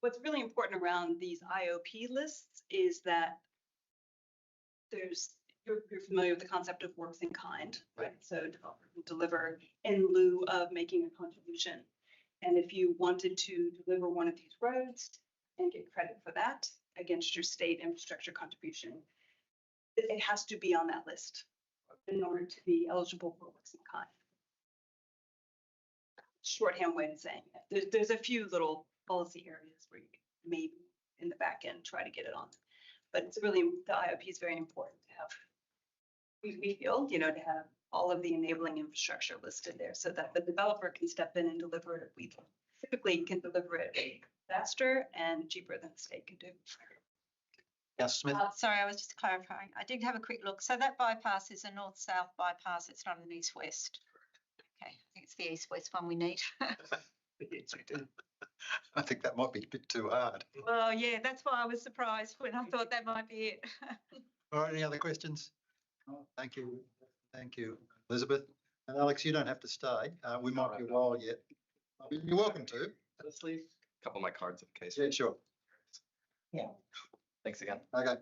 What's really important around these IOP lists is that you're familiar with the concept of works in kind, right? So developer can deliver in lieu of making a contribution. And if you wanted to deliver one of these roads and get credit for that against your state infrastructure contribution, it has to be on that list in order to be eligible for works in kind. Shorthand way of saying it. There's a few little policy areas where you can maybe in the back end try to get it on, but it's really, the IOP is very important to have. We feel, to have all of the enabling infrastructure listed there so that the developer can step in and deliver it. We typically can deliver it faster and cheaper than the state can do. Councillor Smith? Sorry, I was just clarifying. I did have a quick look. So that bypass is a north-south bypass. It's not an east-west. Okay, I think it's the east-west one we need. Yes, we do. I think that might be a bit too hard. Well, yeah, that's why I was surprised when I thought that might be it. All right, any other questions? Oh, thank you. Thank you, Elizabeth. And Alex, you don't have to stay. We might be a while yet. You're welcome to. Let's leave a couple of my cards in case. Yeah, sure. Yeah. Thanks again. Okay.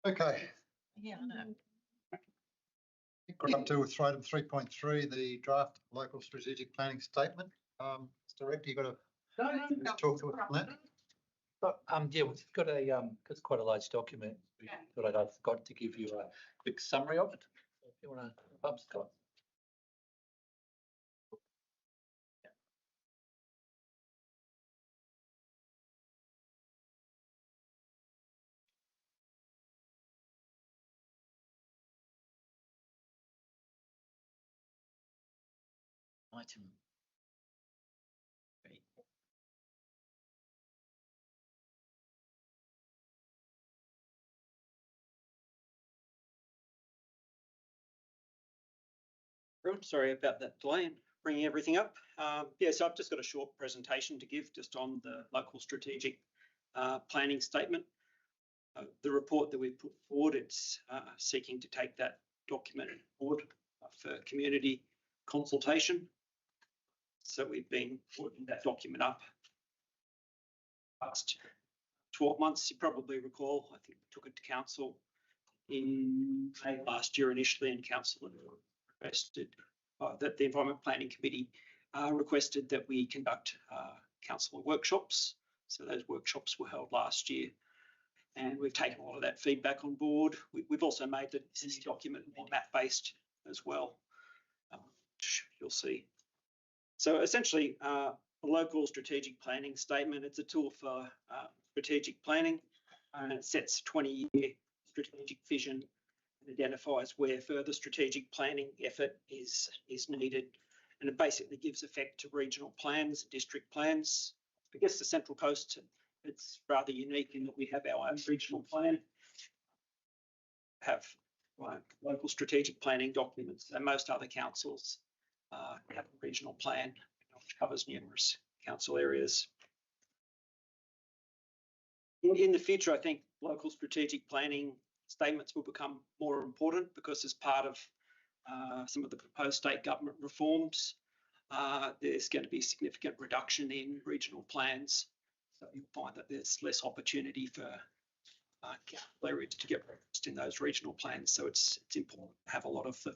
Okay. Yeah, I know. We're up to item 3.3, the draft local strategic planning statement. Mr. Director, you got to talk to us on that. But, yeah, we've got it's quite a large document. We thought I forgot to give you a quick summary of it. If you want to bump, Scott. Item. Great. Sorry about that delay in bringing everything up. So I've just got a short presentation to give just on the local strategic planning statement. The report that we've put forward, it's seeking to take that document forward for community consultation. So we've been putting that document up past 12 months. You probably recall, I think we took it to council in May last year initially, and council requested that the Environment Planning Committee requested that we conduct council workshops. So those workshops were held last year, and we've taken a lot of that feedback on board. We've also made this document more map-based as well, which you'll see. So essentially, a local strategic planning statement, it's a tool for strategic planning, and it sets 20-year strategic vision and identifies where further strategic planning effort is needed. And it basically gives effect to regional plans, district plans. I guess the Central Coast, it's rather unique in that we have our own regional plan, have local strategic planning documents, and most other councils have a regional plan which covers numerous council areas. In the future, I think local strategic planning statements will become more important because as part of some of the proposed state government reforms, there's going to be a significant reduction in regional plans. So you'll find that there's less opportunity for council areas to get referenced in those regional plans. So it's important to have a lot of the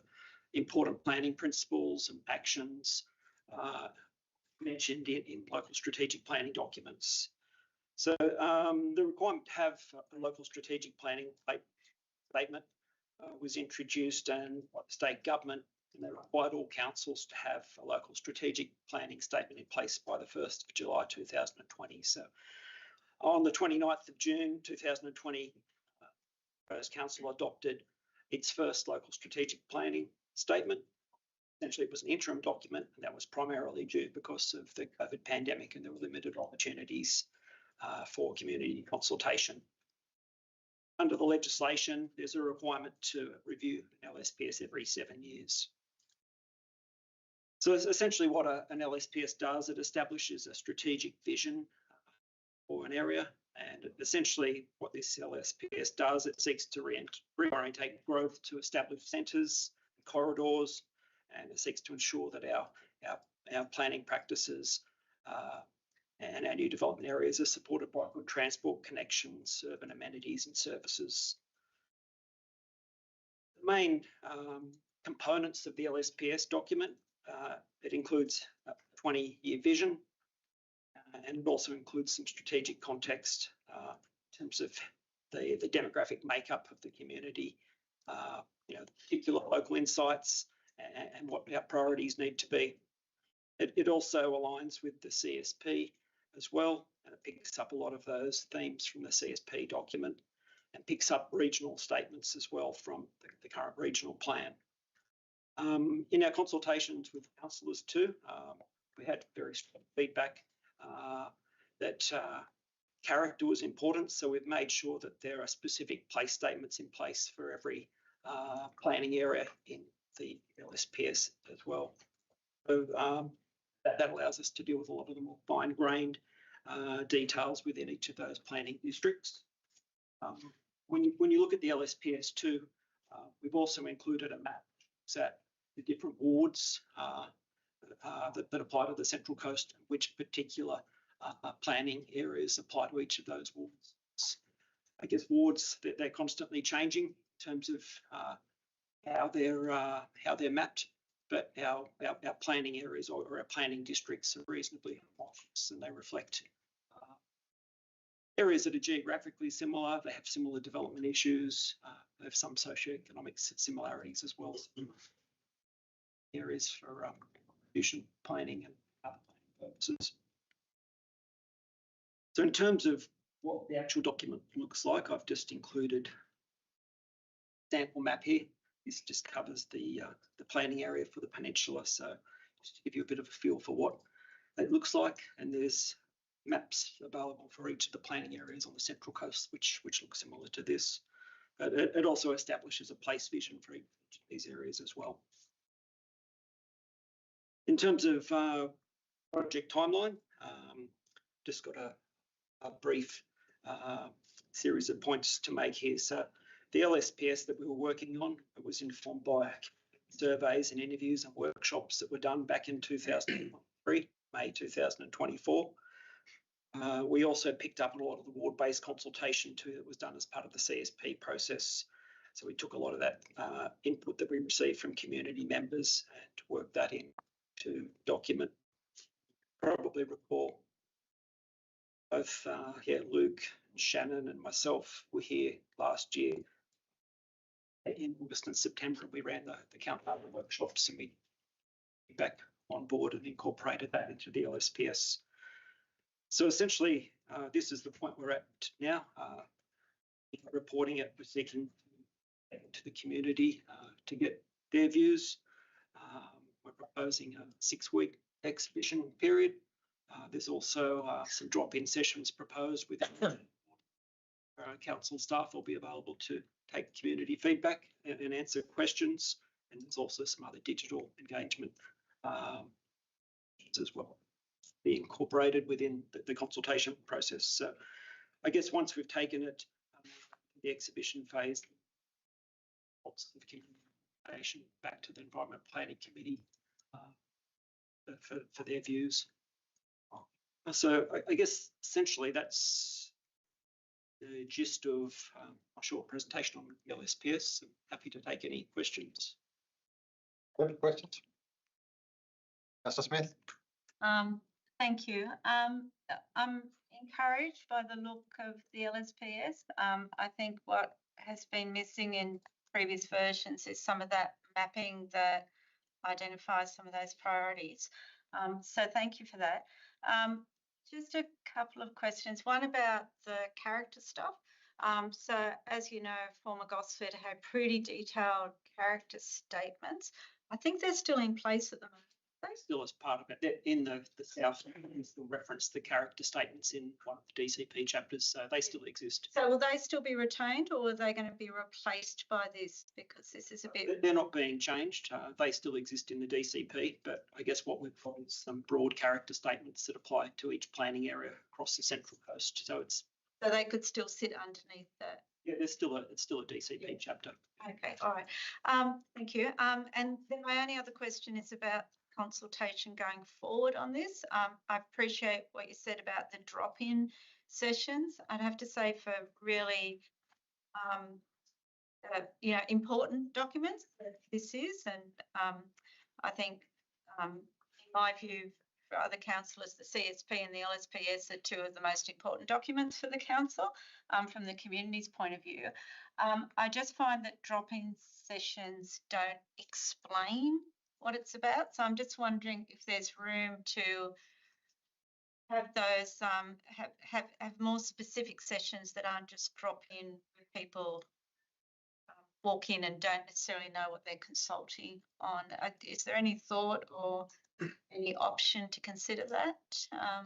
important planning principles and actions mentioned in local strategic planning documents. So the requirement to have a local strategic planning statement was introduced, and the state government, and they required all councils to have a local strategic planning statement in place by the 1st of July 2020. So on the 29th of June 2020, West Council adopted its first local strategic planning statement. Essentially, it was an interim document, and that was primarily due because of the COVID pandemic, and there were limited opportunities for community consultation. Under the legislation, there's a requirement to review an LSPS every 7 years. So essentially what an LSPS does, it establishes a strategic vision for an area, and essentially what this LSPS does, it seeks to reorientate growth to established centres and corridors, and it seeks to ensure that our planning practices and our new development areas are supported by good transport connections, urban amenities and services. The main components of the LSPS document, it includes a 20-year vision, and it also includes some strategic context in terms of the demographic makeup of the community, particular local insights and what our priorities need to be. It also aligns with the CSP as well, and it picks up a lot of those themes from the CSP document and picks up regional statements as well from the current regional plan. In our consultations with councillors too, we had very strong feedback that character was important, so we've made sure that there are specific place statements in place for every planning area in the LSPS as well. So that allows us to deal with a lot of the more fine-grained details within each of those planning districts. When you look at the LSPS too, we've also included a map at the different wards that apply to the Central Coast, which particular planning areas apply to each of those wards. I guess wards, they're constantly changing in terms of how they're mapped, but our planning areas or our planning districts are reasonably homogenous, and they reflect areas that are geographically similar. They have similar development issues. They have some socioeconomic similarities as well. Areas for distribution planning and other planning purposes. So in terms of what the actual document looks like, I've just included a sample map here. This just covers the planning area for the peninsula. So just to give you a bit of a feel for what it looks like, and there's maps available for each of the planning areas on the Central Coast, which look similar to this. But it also establishes a place vision for each of these areas as well. In terms of project timeline, just got a brief series of points to make here. So the LSPS that we were working on, it was informed by surveys and interviews and workshops that were done back in 2003, May 2024. We also picked up a lot of the ward-based consultation too that was done as part of the CSP process. So we took a lot of that input that we received from community members and worked that in to document. Probably recall both Luke, Shannon and myself were here last year in August and September. We ran the count of workshops, and we back on board and incorporated that into the LSPS. So essentially, this is the point we're at now. Reporting it, we're seeking to the community to get their views. We're proposing a 6-week exhibition period. There's also some drop-in sessions proposed with council staff will be available to take community feedback and answer questions. And there's also some other digital engagement as well be incorporated within the consultation process. So I guess once we've taken it, the exhibition phase, lots of communication back to the Environment Planning Committee for their views. So I guess essentially that's the gist of a short presentation on the LSPS. I'm happy to take any questions. Any questions? Councillor Smith? Thank you. I'm encouraged by the look of the LSPS. I think what has been missing in previous versions is some of that mapping that identifies some of those priorities. So thank you for that. Just a couple of questions. One about the character stuff. So as you know, former Gosford had pretty detailed character statements. I think they're still in place at the moment. Still as part of it. In the South, we still reference the character statements in one of the DCP chapters, so they still exist. So will they still be retained, or are they going to be replaced by this? Because this is a bit... They're not being changed. They still exist in the DCP, but I guess what we've got is some broad character statements that apply to each planning area across the Central Coast. So they could still sit underneath that. Yeah, it's still a DCP chapter. Okay, all right. Thank you. And then my only other question is about consultation going forward on this. I appreciate what you said about the drop-in sessions. I'd have to say for really, important documents that this is, and I think, in my view, for other councillors, the CSP and the LSPS are two of the most important documents for the council from the community's point of view. I just find that drop-in sessions don't explain what it's about. So I'm just wondering if there's room to have those, have more specific sessions that aren't just drop in with people walk in and don't necessarily know what they're consulting on. Is there any thought or any option to consider that? I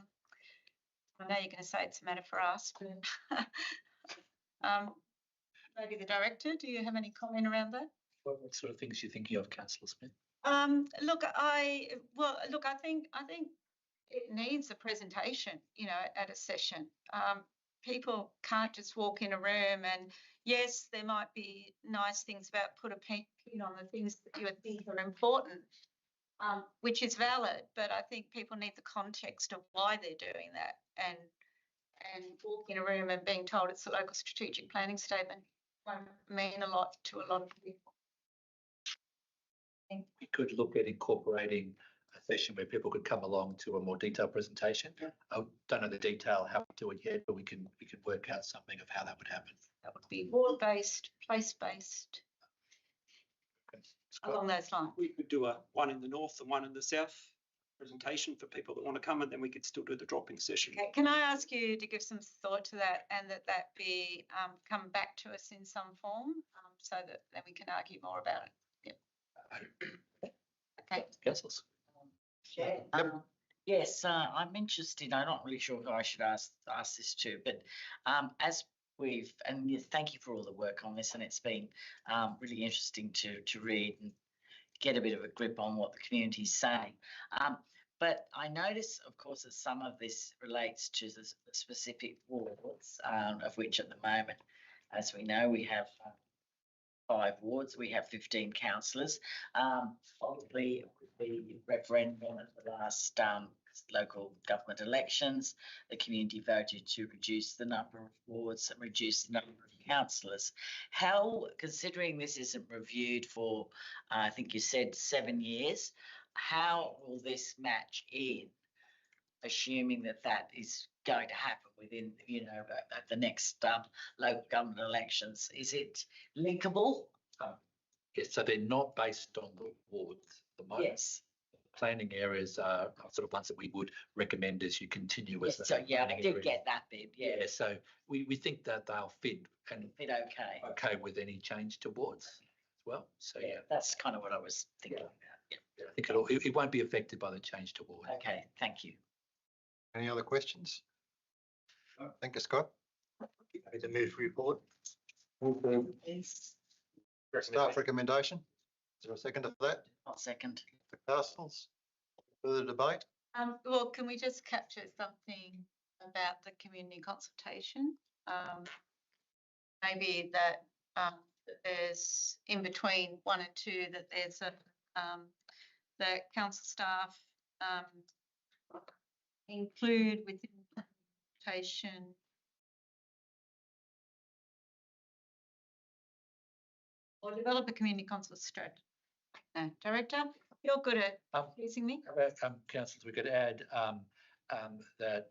know you're going to say it's a matter for us, but maybe the director, do you have any comment around that? What sort of things are you thinking of, Councillor Smith? Look, I think it needs a presentation, at a session. People can't just walk in a room and, yes, there might be nice things about put a pin on the things that you think are important, which is valid, but I think people need the context of why they're doing that, and walking in a room and being told it's a local strategic planning statement won't mean a lot to a lot of people. We could look at incorporating a session where people could come along to a more detailed presentation. Yeah. I don't know the detail how to do it yet, but we can work out something of how that would happen. That would be ward-based, place-based, Okay. along those lines. We could do one in the north and one in the south presentation for people that want to come, and then we could still do the drop-in session. Okay. Can I ask you to give some thought to that, and that be come back to us in some form, so that then we can argue more about it? Okay. Councillors. Yes, I'm interested. I'm not really sure who I should ask this to, but as and thank you for all the work on this, and it's been really interesting to read and get a bit of a grip on what the community is saying. But I notice, of course, that some of this relates to the specific wards, of which at the moment, as we know, we have 5 wards, we have 15 councillors. Obviously, with the referendum at the last local government elections, the community voted to reduce the number of wards and reduce the number of councillors. How, considering this isn't reviewed for, I think you said 7 years, how will this match in, assuming that is going to happen within, the next local government elections? Is it linkable? Yes, so they're not based on the wards at the moment. Yes. Planning areas are sort of ones that we would recommend as you continue with. Yes, so I did get that bit. Yeah. So we think that they'll fit okay with any change to wards as well. So yeah, that's kind of what I was thinking about. Yeah, I think it won't be affected by the change to wards. Okay, thank you. Any other questions? Thank you, Scott. Happy to move report. Staff recommendation. Is there a second to that? I'll second. The councils. Further debate? Well, can we just capture something about the community consultation? Maybe that there's in between 1 and 2 that there's the council staff include within the consultation or develop a community consult strategy. Director, you're good at teasing me. Councillors, we could add that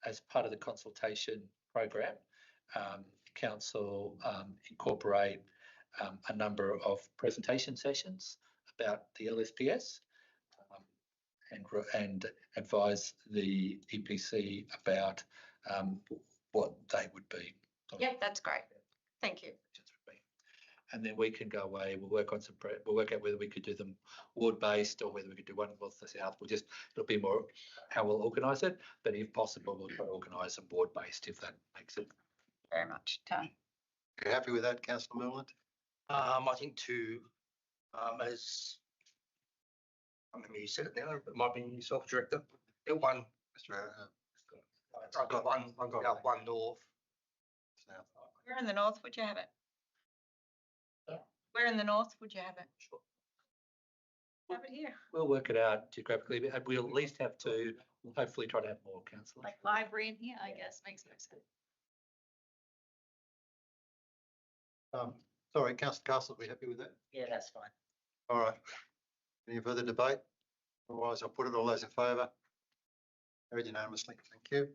as part of the consultation program, council incorporate a number of presentation sessions about the LSPS and advise the EPC about what they would be. Yep, that's great. Thank you. And then we can go away. We'll work on we'll work out whether we could do them ward-based or whether we could do one north to south. It'll be more how we'll organise it. But if possible, we'll try to organise them ward-based if that makes it. Very much. Done. You happy with that, Councillor Moreland? I think as I remember you said it now, it might be yourself, Director. Get one. I've got one north. South. Where in the north would you have it? Where in the north would you have it? Sure. Have it here. We'll work it out geographically, but we'll at least have two. We'll hopefully try to have more councillors. Like library in here, I guess, makes no sense. Sorry, Councillor Castle, are we happy with that? Yeah, that's fine. All right. Any further debate? Otherwise, I'll put it. All those in favour? Carried unanimously. Thank you.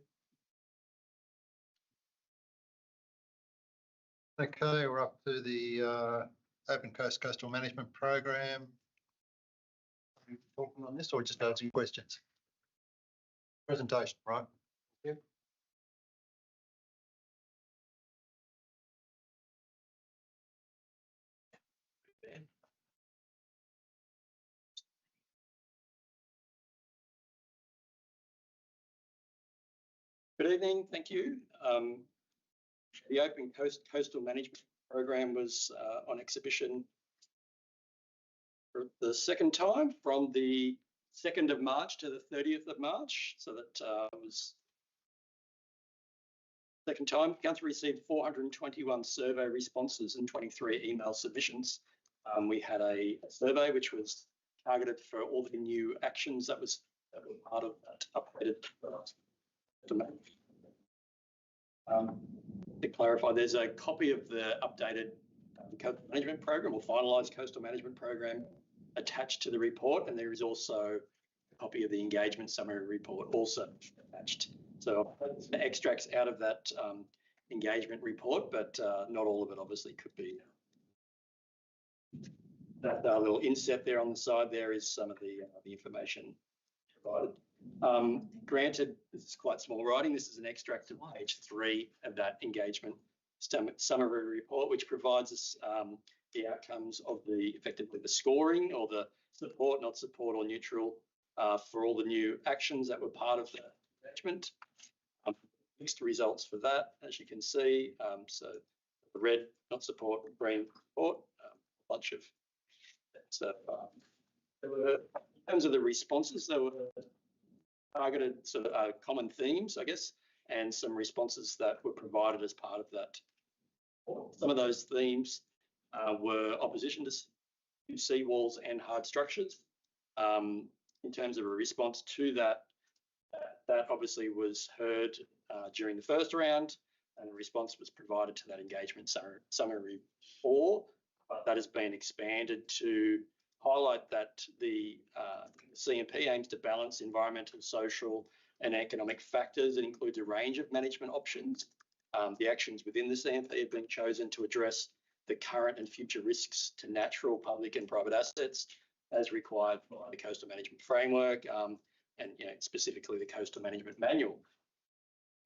Okay, we're up to the Open Coast Coastal Management Program. Are you talking on this or just asking questions? Presentation, right? Yep. Good evening, thank you. The Open Coastal Management Program was on exhibition for the second time from the 2nd of March to the 30th of March. So that was second time. Council received 421 survey responses and 23 email submissions. We had a survey which was targeted for all the new actions that were part of that upgraded domain. To clarify, there's a copy of the updated coastal management program or finalised coastal management program attached to the report, and there is also a copy of the engagement summary report also attached. So extracts out of that engagement report, but not all of it obviously could be. That little inset there on the side there is some of the information provided. Granted, this is quite small writing. This is an extract of page 3 of that engagement summary report, which provides us the outcomes of effectively the scoring or the support, not support or neutral for all the new actions that were part of the engagement. Mixed results for that, as you can see. So the red, not support, green, support, a bunch of. So in terms of the responses, there were targeted sort of common themes, I guess, and some responses that were provided as part of that. Some of those themes were opposition to seawalls and hard structures. In terms of a response to that, that obviously was heard during the first round, and a response was provided to that engagement summary 4, but that has been expanded to highlight that the CMP aims to balance environmental, social and economic factors. It includes a range of management options. The actions within the CMP have been chosen to address the current and future risks to natural, public and private assets as required by the Coastal Management Framework and specifically the Coastal Management Manual,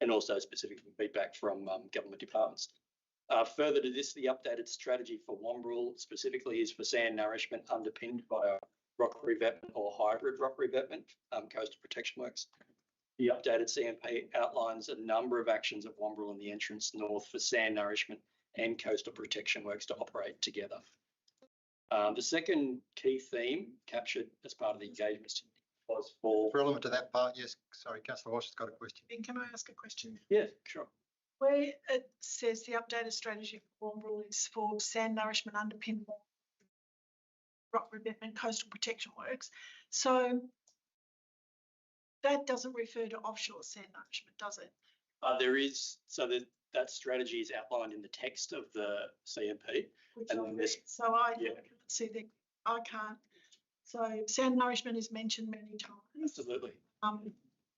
and also specific feedback from government departments. Further to this, the updated strategy for Wombrel specifically is for sand nourishment underpinned by a rock revetment or hybrid rock revetment, coastal protection works. The updated CMP outlines a number of actions at Wombrel and the entrance north for sand nourishment and coastal protection works to operate together. The second key theme captured as part of the engagement was for... Relevant to that part, yes. Sorry, Councillor Walsh has got a question. Can I ask a question? Yeah, sure. Where it says the updated strategy for Wombrel is for sand nourishment underpinned by rock revetment coastal protection works. So that doesn't refer to offshore sand nourishment, does it? There is, so that strategy is outlined in the text of the CMP. Which And I then this- read. So I Yeah. can't see the, I can't. So sand nourishment is mentioned many times. Absolutely.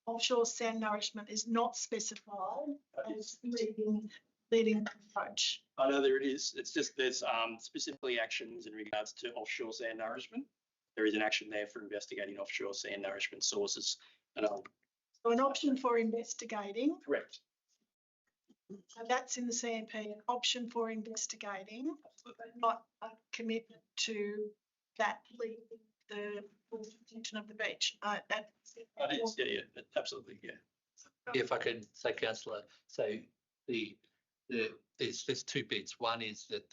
Offshore sand nourishment is not specified as leading approach. I know there it is. It's just there's specifically actions in regards to offshore sand nourishment. There is an action there for investigating offshore sand nourishment sources. And So an option for investigating, correct. so that's in the CMP, an option for investigating, but not a commitment to that leading the full protection of the beach. That is, yeah, absolutely, yeah. If I can say, councillor, so there's two bits. One is that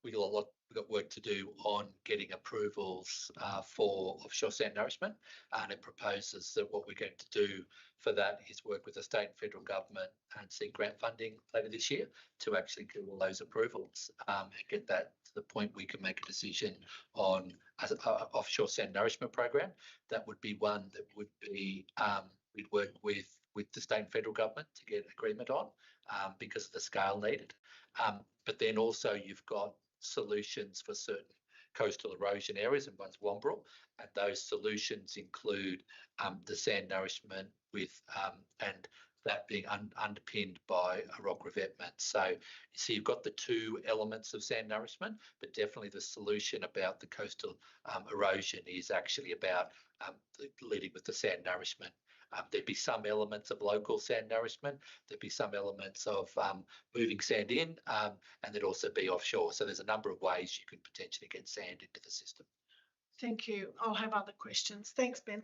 we've got work to do on getting approvals for offshore sand nourishment, and it proposes that what we're going to do for that is work with the state and federal government and seek grant funding later this year to actually do all those approvals and get that to the point we can make a decision on an offshore sand nourishment program. That would be one that would be we'd work with the state and federal government to get agreement on because of the scale needed. But then also you've got solutions for certain coastal erosion areas, and one's Wombrel, and those solutions include the sand nourishment with and that being underpinned by a rock revetment. So you see you've got the two elements of sand nourishment, but definitely the solution about the coastal erosion is actually about leading with the sand nourishment. There'd be some elements of local sand nourishment, there'd be some elements of moving sand in, and there'd also be offshore. So there's a number of ways you could potentially get sand into the system. Thank you. I'll have other questions. Thanks, Ben.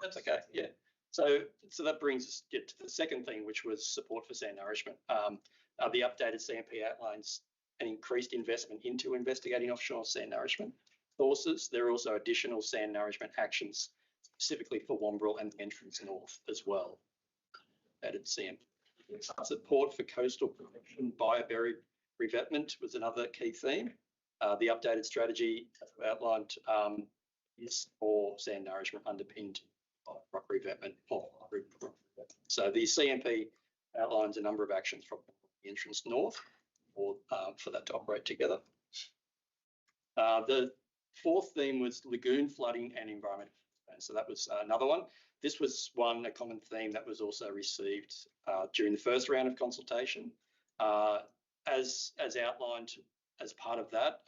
That's okay, yeah. So that brings us to the second thing, which was support for sand nourishment. The updated CMP outlines an increased investment into investigating offshore sand nourishment sources. There are also additional sand nourishment actions specifically for Wombrel and the entrance north as well. Added CMP. Support for coastal protection by buried revetment was another key theme. The updated strategy outlined is for sand nourishment underpinned by rock revetment. So the CMP outlines a number of actions from the entrance north for that to operate together. The fourth theme was lagoon flooding and environment. So that was another one. This was a common theme that was also received during the first round of consultation. As outlined as part of that,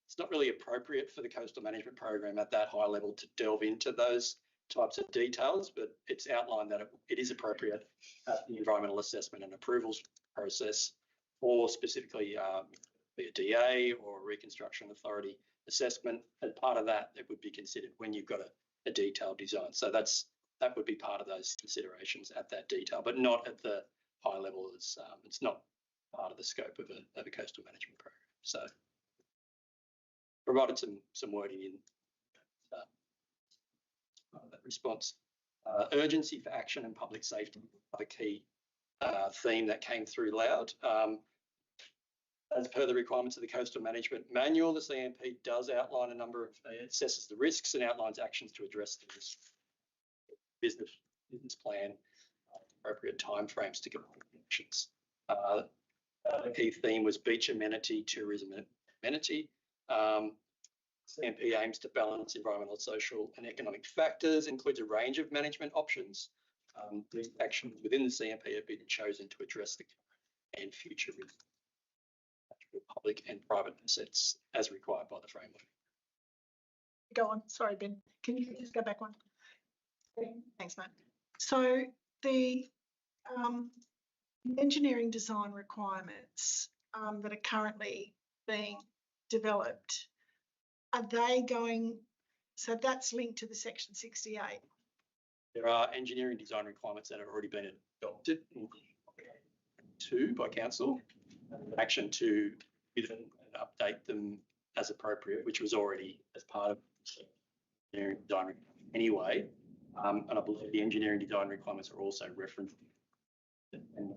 it's not really appropriate for the coastal management program at that high level to delve into those types of details, but it's outlined that it is appropriate at the environmental assessment and approvals process, or specifically be a DA or a reconstruction authority assessment. As part of that, it would be considered when you've got a detailed design. So that would be part of those considerations at that detail, but not at the high level. It's not part of the scope of a coastal management program. So provided some wording in that response. Urgency for action and public safety are the key theme that came through loud. As per the requirements of the Coastal Management Manual, the CMP does outline a number of, assesses the risks and outlines actions to address the risks. Business plan, appropriate timeframes to complete actions. The key theme was beach amenity, tourism amenity. CMP aims to balance environmental, social and economic factors, includes a range of management options. These actions within the CMP have been chosen to address the current and future risks. Public and private assets as required by the framework. Go on. Sorry, Ben. Can you just go back one? Thanks, Matt. So the engineering design requirements that are currently being developed, are they going, so that's linked to the Section 68? There are engineering design requirements that have already been adopted by council. Action to and update them as appropriate, which was already as part of engineering design anyway. And I believe the engineering design requirements are also referenced in the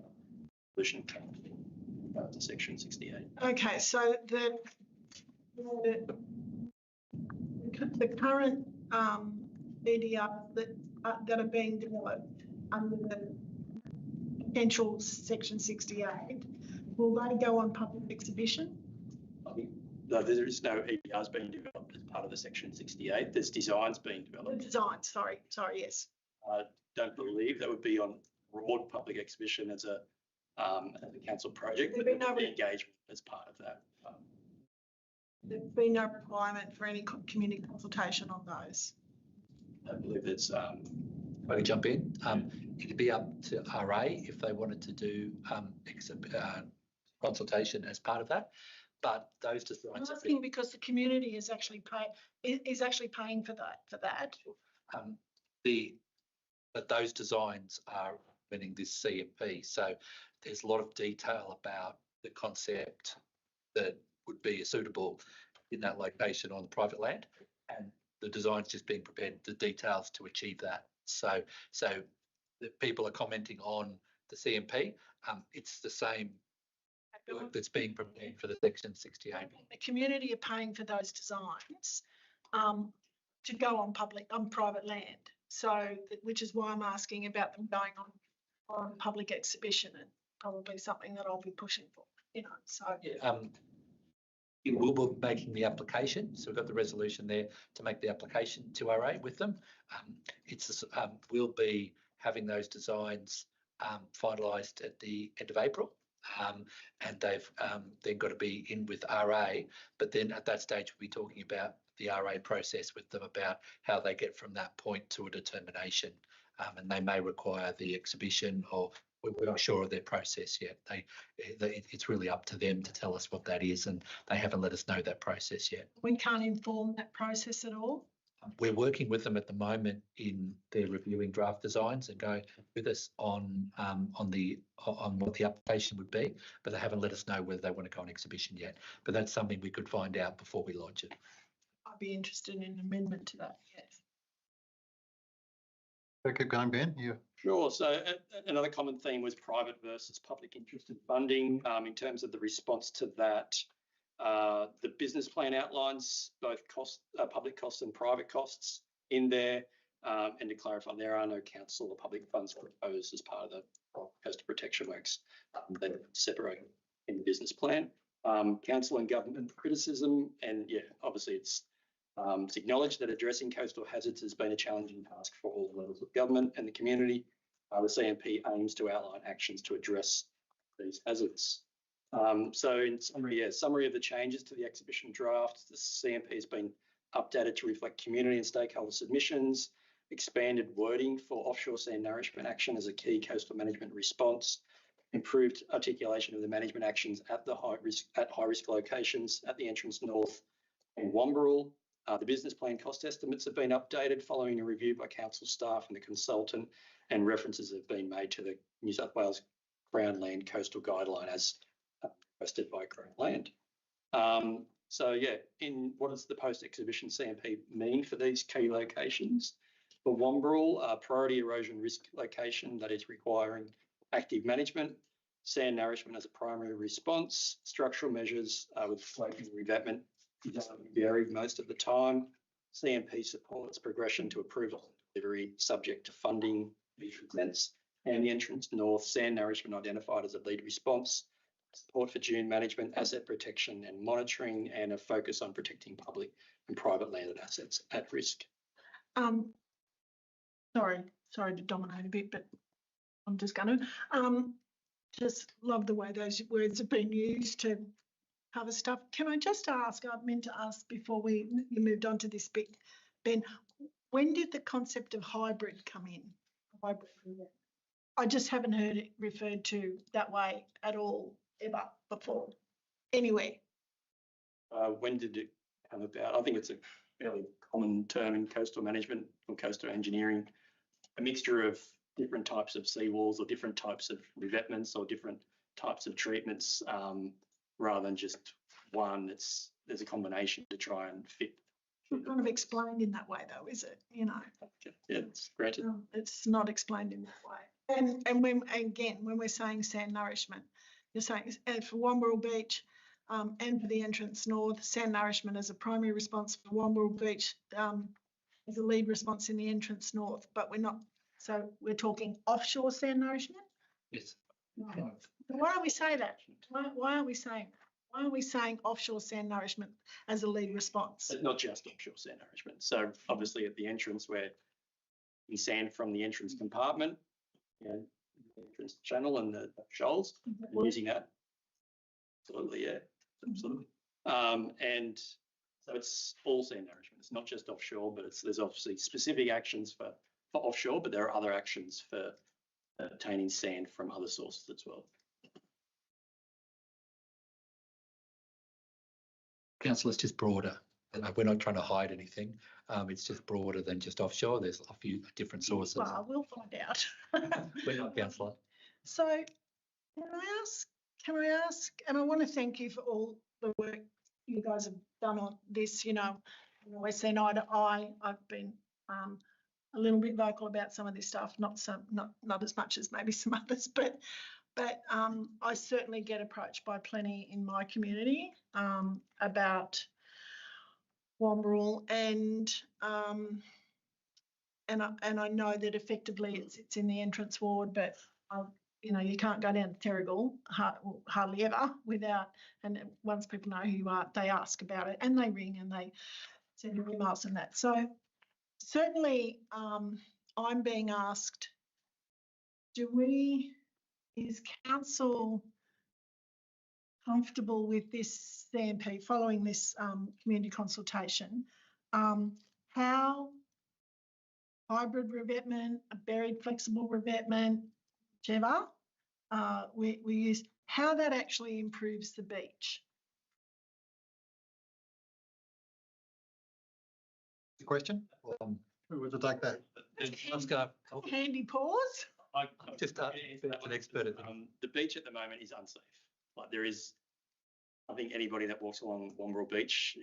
resolution to Section 68. Okay, so the current EDR that are being developed under the potential section 68, will they go on public exhibition? I think no, there is no EDRs being developed as part of the Section 68. There's designs being The developed. design, sorry, yes. I don't believe that would be on broad public exhibition as a council project, but There'd be there would be no- engagement as part of that. There'd be no requirement for any community consultation on those. I believe there's If I could jump in, it'd be up to RA if they wanted to do consultation as part of that. But those I'm designs have asking because the community is actually paying for that. But those designs are winning this CMP. So there's a lot of detail about the concept that would be suitable in that location on the private land, and the design's just being prepared, the details to achieve that. So the people are commenting on the CMP. It's the same work that's being prepared for the Section 68. The community are paying for those designs to go on private land. So, which is why I'm asking about them going on public exhibition, and probably something that I'll be pushing for, so. Yeah, we'll be making the application. So we've got the resolution there to make the application to RA with them. We'll be having those designs finalised at the end of April. And they've then got to be in with RA, but then at that stage we'll be talking about the RA process with them about how they get from that point to a determination, and they may require the exhibition, or we're not sure of their process yet. It's really up to them to tell us what that is, and they haven't let us know that process yet. We can't inform that process at all. We're working with them at the moment in their reviewing draft designs and going with us on what the application would be, but they haven't let us know whether they want to go on exhibition yet. But that's something we could find out before we launch it. I'd be interested in an amendment to that, yes. Keep going, Ben. You. Sure. So another common theme was private versus public interested funding. In terms of the response to that, the business plan outlines both public costs and private costs in there. And to clarify, there are no council or public funds proposed as part of the coastal protection works. They separate in the business plan. Council and government criticism, and obviously it's acknowledged that addressing coastal hazards has been a challenging task for all levels of government and the community. The CMP aims to outline actions to address these hazards. So in summary of the changes to the exhibition draft, the CMP has been updated to reflect community and stakeholder submissions, expanded wording for offshore sand nourishment action as a key coastal management response, improved articulation of the management actions at high risk locations at the entrance north and Wamberal. The business plan cost estimates have been updated following a review by council staff and the consultant, and references have been made to the New South Wales Crown Land Coastal Guideline as requested by Crown Land. In what does the post-exhibition CMP mean for these key locations? For Wamberal, a priority erosion risk location that is requiring active management, sand nourishment as a primary response, structural measures with floating revetment varied most of the time. CMP supports progression to approval delivery subject to funding consents, and the entrance north, sand nourishment identified as a lead response, support for dune management, asset protection and monitoring, and a focus on protecting public and private landed assets at risk. Sorry to dominate a bit, but I'm just going to just love the way those words have been used to cover stuff. Can I just ask, I meant to ask before you moved on to this bit, Ben, when did the concept of hybrid come in? Hybrid. I just haven't heard it referred to that way at all, ever before, anywhere. When did it come about? I think it's a fairly common term in coastal management or coastal engineering, a mixture of different types of seawalls or different types of revetments or different types of treatments, rather than just one. There's a combination to try and fit. It's kind of explained in that way, though, is it? Okay. Yeah, it's granted. It's not explained in that way. And when we're saying sand nourishment, you're saying for Wamberal Beach and for the entrance north, sand nourishment as a primary response for Wamberal Beach as a lead response in the entrance north, but we're not. So we're talking offshore sand nourishment. Yes, Why don't we say that? Why are we saying? Why are we saying offshore sand nourishment as a lead response? But not just offshore sand nourishment. So obviously at the entrance where you sand from the entrance compartment, the entrance channel and the shoals, and using that. Absolutely, yeah, absolutely. And so it's all sand nourishment. It's not just offshore, but there's obviously specific actions for offshore, but there are other actions for obtaining sand from other sources as well. Council, it's just broader. We're not trying to hide anything. It's just broader than just offshore. There's a few different sources. Well, we'll find out. We're not, Councillor. So can I ask, and I want to thank you for all the work you guys have done on this. You know, we seen eye to eye. I've been a little bit vocal about some of this stuff, not as much as maybe some others, but I certainly get approached by plenty in my community about Wamberal, and I know that effectively it's in the entrance ward, but you know, you can't go down to Terrigal hardly ever without, and once people know who you are, they ask about it and they ring and they send you emails and that. So certainly I'm being asked, is council comfortable with this CMP following this community consultation? How hybrid revetment, a buried flexible revetment, whichever we use, how that actually improves the beach? The question? Who would take that? Let's go. Handy pause. Just an expert at the beach at the moment is unsafe. Like there is, I think anybody that walks along Wamberal Beach,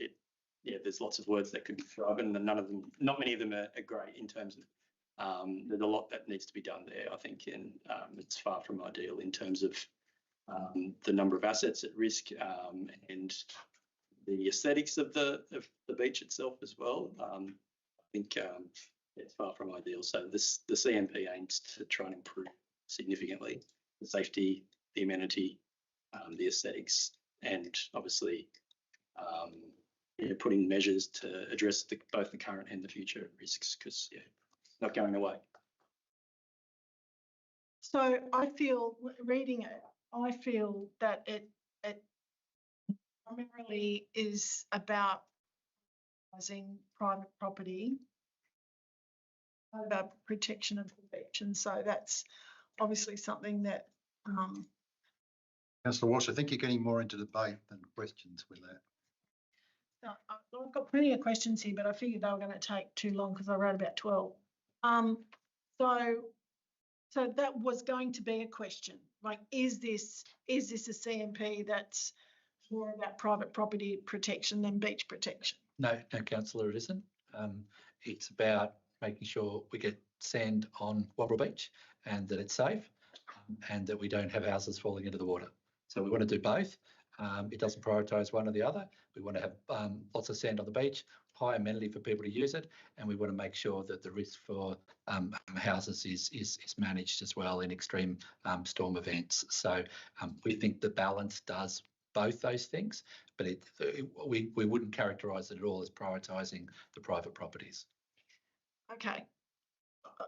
there's lots of words that could be thrown, and not many of them are great in terms of. There's a lot that needs to be done there, I think, and it's far from ideal in terms of the number of assets at risk and the aesthetics of the beach itself as well. I think it's far from ideal. So the CMP aims to try and improve significantly the safety, the amenity, the aesthetics, and obviously putting measures to address both the current and the future risks, because not going away. So I feel, reading it, I feel that it primarily is about using private property, about protection of the beach, and so that's obviously something that. Councillor Walsh, I think you're getting more into debate than questions with that. I've got plenty of questions here, but I figured they were going to take too long because I wrote about 12. So that was going to be a question. Like, is this a CMP that's more about private property protection than beach protection? No, Councillor, it isn't. It's about making sure we get sand on Wamberal Beach and that it's safe and that we don't have houses falling into the water. So we want to do both. It doesn't prioritise one or the other. We want to have lots of sand on the beach, high amenity for people to use it, and we want to make sure that the risk for houses is managed as well in extreme storm events. So we think the balance does both those things, but we wouldn't characterise it at all as prioritising the private properties. Okay.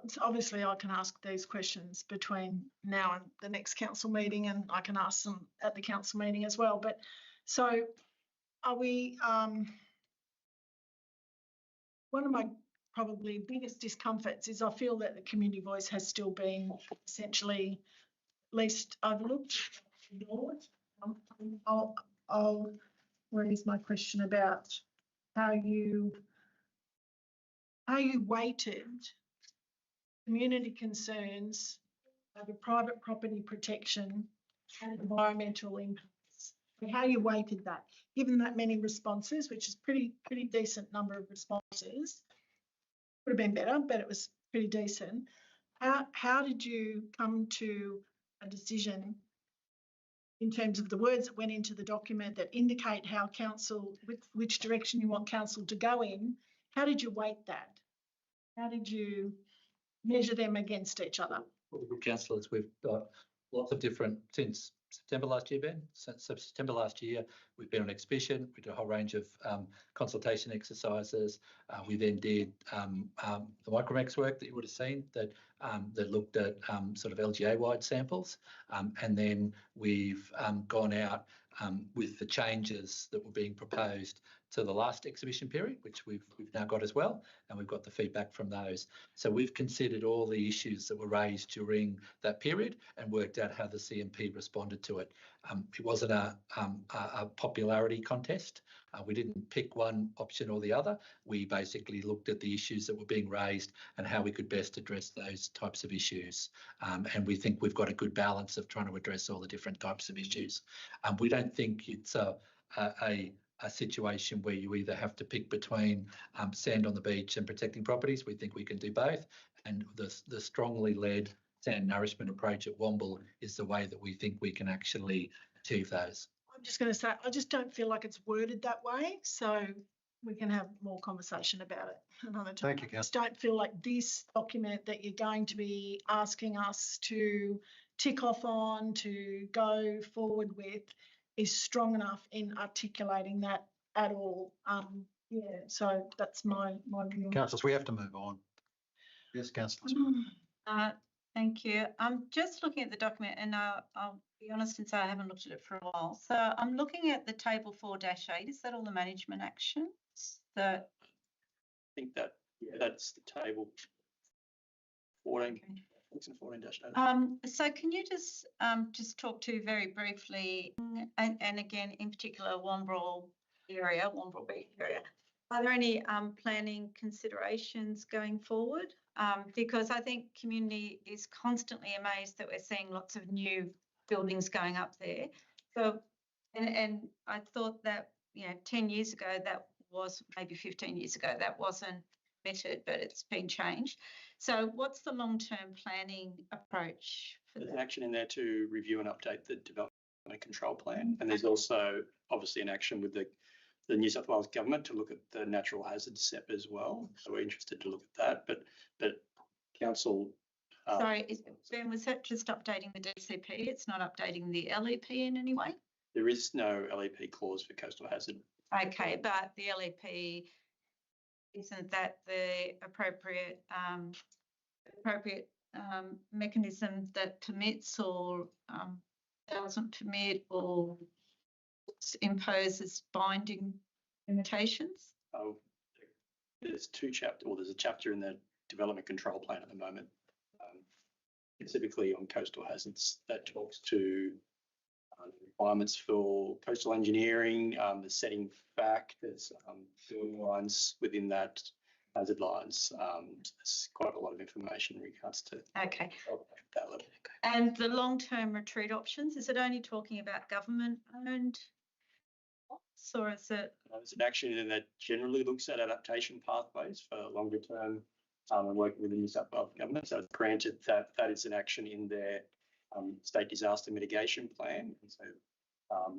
So obviously I can ask these questions between now and the next council meeting, and I can ask them at the council meeting as well. But so are we, one of my probably biggest discomforts is I feel that the community voice has still been essentially at least overlooked, ignored. I'll raise my question about how you weighted community concerns over private property protection and environmental impacts, and how you weighted that, given that many responses, which is pretty decent number of responses. Would have been better, but it was pretty decent. How did you come to a decision in terms of the words that went into the document that indicate how council, which direction you want council to go in? How did you weight that? How did you measure them against each other? Well, councillors, we've got lots of different since September last year, Ben. Since September last year, we've been on exhibition. We did a whole range of consultation exercises. We then did the Micromex work that you would have seen that looked at sort of LGA-wide samples, and then we've gone out with the changes that were being proposed to the last exhibition period, which we've now got as well, and we've got the feedback from those. So we've considered all the issues that were raised during that period and worked out how the CMP responded to it. It wasn't a popularity contest. We didn't pick one option or the other. We basically looked at the issues that were being raised and how we could best address those types of issues. And we think we've got a good balance of trying to address all the different types of issues. We don't think it's a situation where you either have to pick between sand on the beach and protecting properties. We think we can do both. And the strongly led sand nourishment approach at Womble is the way that we think we can actually achieve those. I'm just going to say, I just don't feel like it's worded that way. So we can have more conversation about it another time. Thank you, I just don't feel like this document that you're going to be asking us to tick off on, to go forward with, is strong enough in articulating that at all. So that's my view. Councillors, we have to move on. Yes, councillors. Thank you. I'm just looking at the document, and I'll be honest and say I haven't looked at it for a while. So I'm looking at the table 4-8. Is that all the management actions? I think that, yeah, that's the table 14. Okay. 14-8. So can you just talk to very briefly, and again, in particular, Womble Beach area, are there any planning considerations going forward? Because I think community is constantly amazed that we're seeing lots of new buildings going up there. So, and I thought that, 10 years ago, that was maybe 15 years ago, that wasn't permitted, but it's been changed. So what's the long-term planning approach for There's that? an action in there to review and update the development control plan. And there's also obviously an action with the New South Wales government to look at the natural hazard SEP as well. So we're interested to look at that. But council. Sorry, Ben, was that just updating the DCP? It's not updating the LEP in any way? There is no LEP clause for coastal hazard. Okay, but the LEP, isn't that the appropriate mechanism that permits or doesn't permit or imposes binding limitations? Oh, there's there's a chapter in the development control plan at the moment, specifically on coastal hazards, that talks to requirements for coastal engineering, the setting back, there's building lines within that, hazard lines. There's quite a lot of information in regards to Okay. that level. And the long-term retreat options, is it only talking about government-owned plots, or is it? There's an action in that generally looks at adaptation pathways for longer term and working with the New South Wales government. So it's granted that is an action in their state disaster mitigation plan. And so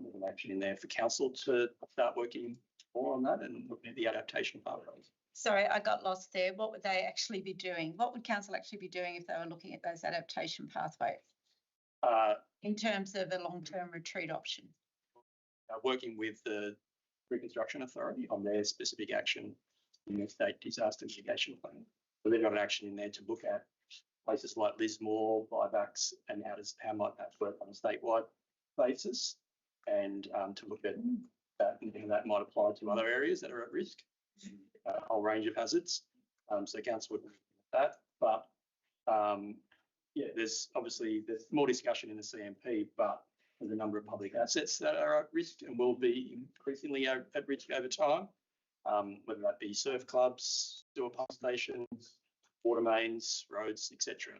there's an action in there for council to start working more on that and looking at the adaptation pathways. Sorry, I got lost there. What would they actually be doing? What would council actually be doing if they were looking at those adaptation pathways in terms of a long-term retreat option? Working with the Reconstruction Authority on their specific action in their state disaster mitigation plan. So they've got an action in there to look at places like Lismore, buybacks, and how might that work on a statewide basis, and to look at that and how that might apply to other areas that are at risk, a whole range of hazards. So council would look at that, but there's more discussion in the CMP, but there's a number of public assets that are at risk and will be increasingly at risk over time, whether that be surf clubs, sewer pump stations, water mains, roads, etc.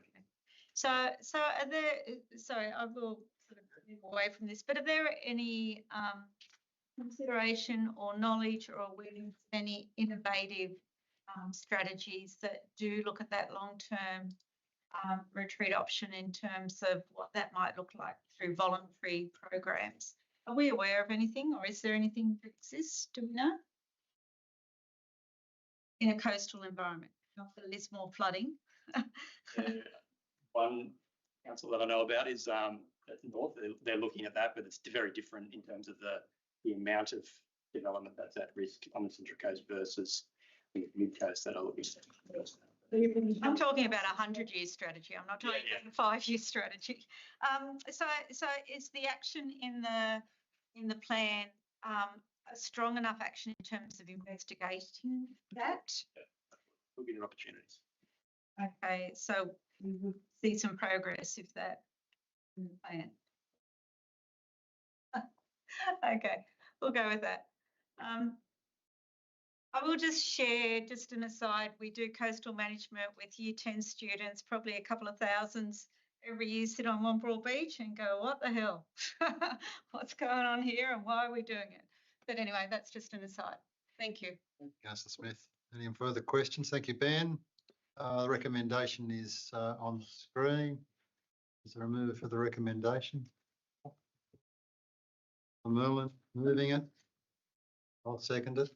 So are there, sorry, I will sort of move away from this, but are there any consideration or knowledge or awareness of any innovative strategies that do look at that long-term retreat option in terms of what that might look like through voluntary programs? Are we aware of anything, or is there anything that exists? Do we know? In a coastal environment, not the Lismore flooding. One council that I know about is at the north. They're looking at that, but it's very different in terms of the amount of development that's at risk on the Central Coast versus the Mid Coast that are looking at. I'm talking about a 100-year strategy. I'm not talking about a 5-year strategy. So is the action in the plan a strong enough action in terms of investigating that? Looking at opportunities. Okay, so we will see some progress if that in the plan. Okay, we'll go with that. I will just share, just an aside, we do coastal management with Year 10 students, probably a couple of thousands every year sit on Wombrel Beach and go, what the hell? What's going on here and why are we doing it? But anyway, that's just an aside. Thank you. Councillor Smith. Any further questions? Thank you, Ben. The recommendation is on the screen. Is there a mover for the recommendation? Merlin moving it. I'll second it.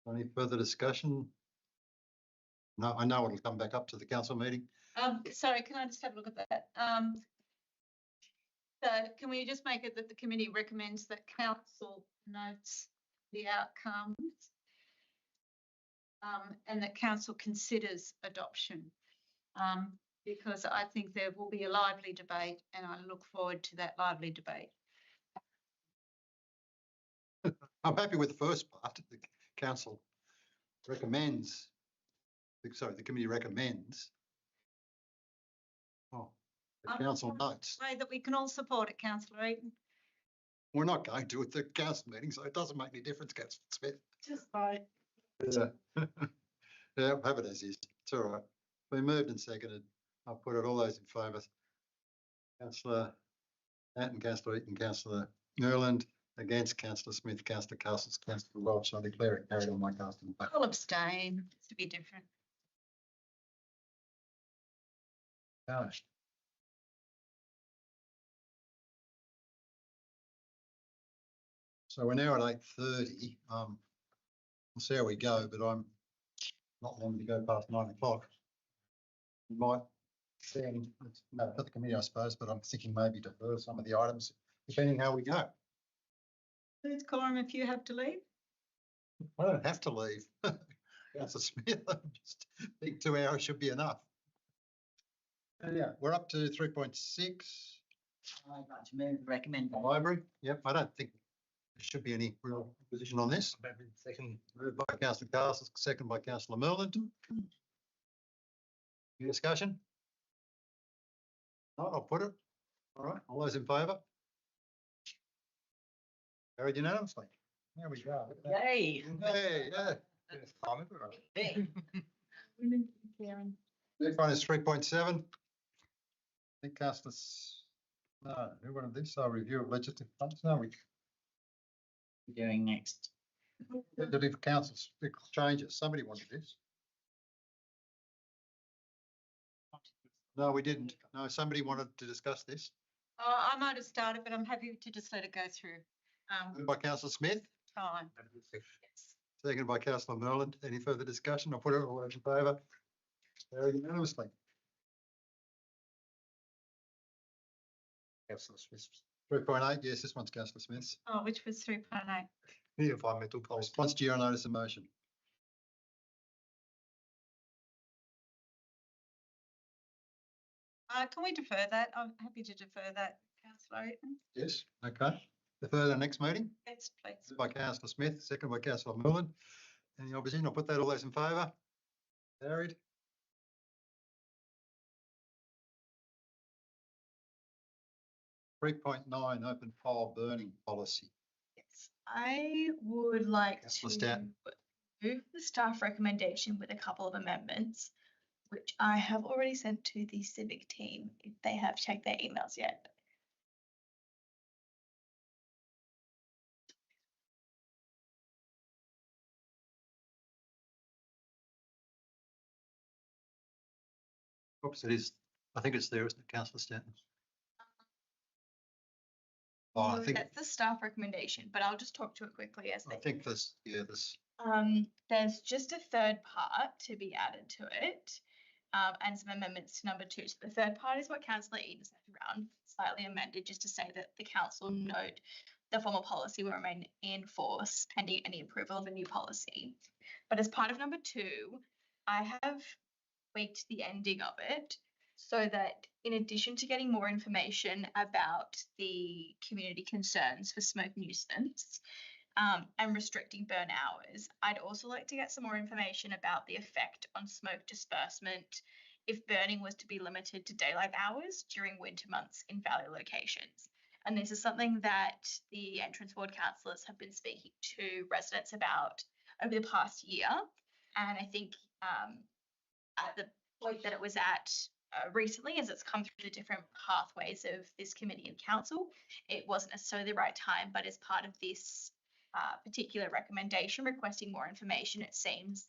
Any further discussion? No, I know it'll come back up to the council meeting. Sorry, can I just have a look at that? So can we just make it that the committee recommends that council notes the outcomes and that council considers adoption? Because I think there will be a lively debate and I look forward to that lively debate. I'm happy with the first part. The council recommends, sorry, the committee recommends. Oh, the council notes. Way that we can all support it, Councillor Eaton. We're not going to at the council meeting, so it doesn't make any difference, Councillor Smith. Just vote. Yeah. Yeah, have it as is. It's all right. We moved and seconded. I'll put it all those in favour. Councillor Atton, Councillor Eaton, Councillor Nerland, against Councillor Smith, Councillor Castles, Councillor Welch. I declare it carried on my casting vote. I'll abstain. It's to be different. Gosh. So we're now at 8:30. We'll see how we go, but I'm not wanting to go past 9 o'clock. We might send, no, not the committee, I suppose, but I'm thinking maybe defer some of the items, depending how we go. Please quorum if you have to leave. I don't have to leave. Councillor Smith, I just think 2 hours should be enough. Yeah, we're up to 3.6. I'd like to move recommend. Library. Yep, I don't think there should be any real position on this. Second. Moved by Councillor Castles, second by Councillor Merland. Any discussion? No, I'll put it. All right, all those in favour? Carried unanimously. There we go. Yay. Hey, yeah. Hey. Karen. Next one is 3.7. I think Councillor, no, who wanted this? Our review of legislative funds. No, we Doing next. legislative councils changes. Somebody wanted this. No, we didn't. No, somebody wanted to discuss this. I might have started, but I'm happy to just let it go through. Moved by Councillor Smith, Time. Yes. seconded by Councillor Merland. Any further discussion? I'll put it all those in favour. Carried unanimously. Councillor Smith. 3.8, yes, this one's Councillor Smith's. Oh, which was 3.8. Environmental policy. Response to your notice of motion. Can we defer that? I'm happy to defer that, Councillor Eaton. Yes, okay. Defer the next meeting. Yes, please. Moved by Councillor Smith, second by Councillor Merland. Any opposition? I'll put that all those in favour. Carried. .9 open file burning policy. Yes, I would like Councillor to Stanton. move the staff recommendation with a couple of amendments, which I have already sent to the civic team if they have checked their emails yet. Oops, it is. I think it's there, isn't it, Councillor Stanton? Oh, I No, think, that's the staff recommendation, but I'll just talk to it quickly as I they. think this, yeah, this There's just a third part to be added to it, and some amendments to number 2. So the third part is what Councillor Eden sent around, slightly amended, just to say that the council note the formal policy will remain in force pending any approval of a new policy. But as part of number 2, I have tweaked the ending of it so that in addition to getting more information about the community concerns for smoke nuisance, and restricting burn hours, I'd also like to get some more information about the effect on smoke disbursement if burning was to be limited to daylight hours during winter months in valley locations. And this is something that the entrance ward councillors have been speaking to residents about over the past year. And I think at the point that it was at recently, as it's come through the different pathways of this committee and council, it wasn't necessarily the right time, but as part of this particular recommendation requesting more information, it seems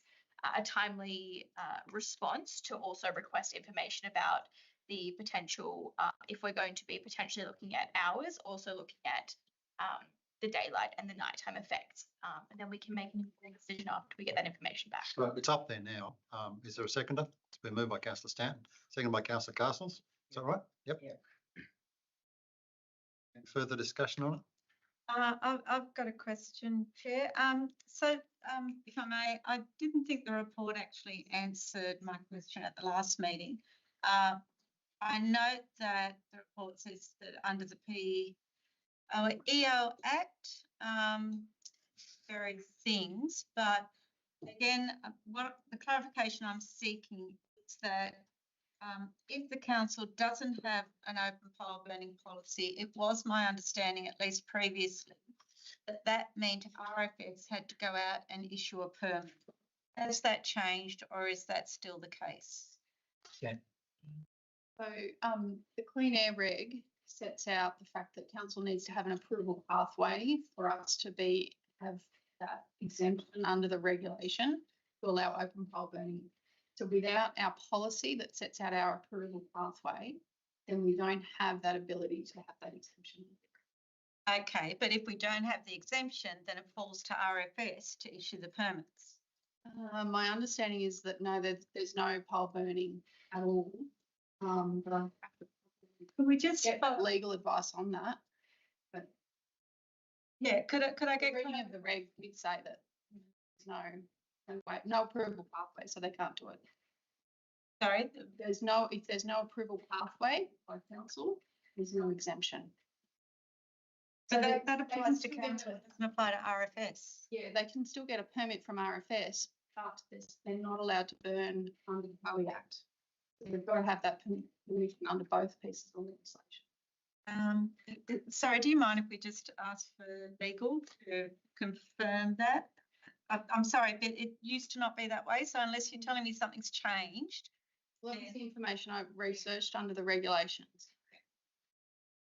a timely response to also request information about the potential, if we're going to be potentially looking at hours, also looking at the daylight and the nighttime effects. And then we can make an informed decision after we get that information back. So it's up there now. Is there a seconder? It's been moved by Councillor Stanton, seconded by Councillor Castles. Is that right? Yep. Yeah. Any further discussion on it? I've got a question, Chair. If I may, I didn't think the report actually answered my question at the last meeting. I note that the report says that under the EO Act, various things, but again, what the clarification I'm seeking is that if the council doesn't have an open pole burning policy, it was my understanding, at least previously, that meant RFS had to go out and issue a permit. Has that changed, or is that still the case? Yeah. So the Clean Air Reg sets out the fact that council needs to have an approval pathway for us to have that exemption under the regulation to allow open pole burning. So without our policy that sets out our approval pathway, then we don't have that ability to have that exemption. Okay, but if we don't have the exemption, then it falls to RFS to issue the permits. My understanding is that no, there's no pole burning at all. But I have to Could we just get legal advice on that. But yeah, could I get reading of the reg did say that there's no approval pathway, so they can't do it. Sorry, If there's no approval pathway by council, there's no exemption. So that applies to council, it doesn't apply to RFS. Yeah, they can still get a permit from RFS, but they're not allowed to burn under the Power Act. So they've got to have that permission under both pieces of legislation. Sorry, do you mind if we just ask for legal to confirm that? I'm sorry, but it used to not be that way. So unless you're telling me something's changed. Well, that's the information I've researched under the regulations.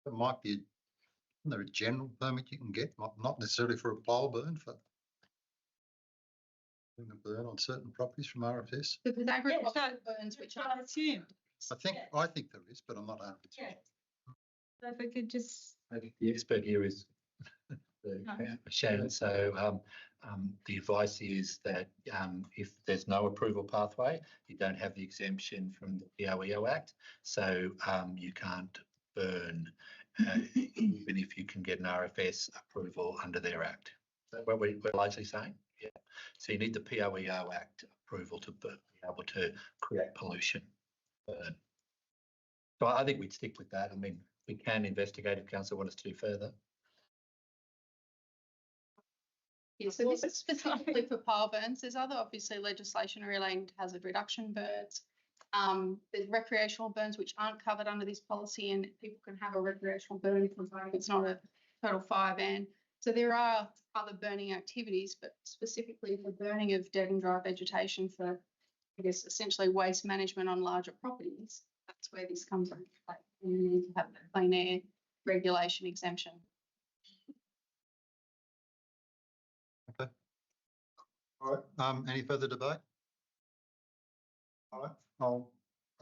It might be, isn't there a general permit you can get, not necessarily for a pole burn, for doing a burn on certain properties from RFS? Because agricultural burns, which I assumed. I think there is, but I'm not 100%. Yeah. So if we could just. I think the expert here is Shannon. So the advice is that if there's no approval pathway, you don't have the exemption from the POEO Act, so you can't burn even if you can get an RFS approval under their Act. Is that what we're largely saying? Yeah. So you need the POEO Act approval to be able to create pollution. So I think we'd stick with that. I mean, we can investigate if council wants us to do further. Yeah, so this is specifically for pole burns. There's other obviously legislation relating to hazard reduction burns. There's recreational burns which aren't covered under this policy, and people can have a recreational burn providing it's not a total fire ban. So there are other burning activities, but specifically for burning of dead and dry vegetation for, I guess, essentially waste management on larger properties. That's where this comes into play. You need to have the clean air regulation exemption. Okay. All right. Any further debate? All right. I'll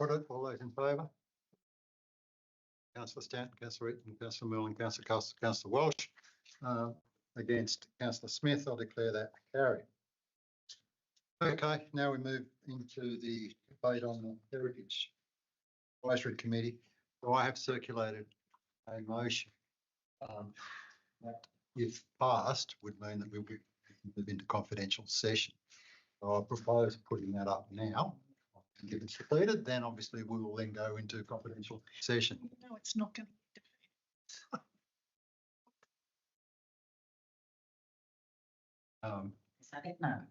put it. All those in favour? Councillor Stanton, Councillor Eaton, Councillor Milne, Councillor Welsh. Against Councillor Smith, I'll declare that carried. Okay, now we move into the debate on the Heritage Advisory Committee. So I have circulated a motion that, if passed, would mean that we would move into confidential session. So I propose putting that up now. And if it's defeated, then obviously we will then go into confidential session. No, it's not going to be Is that it? No.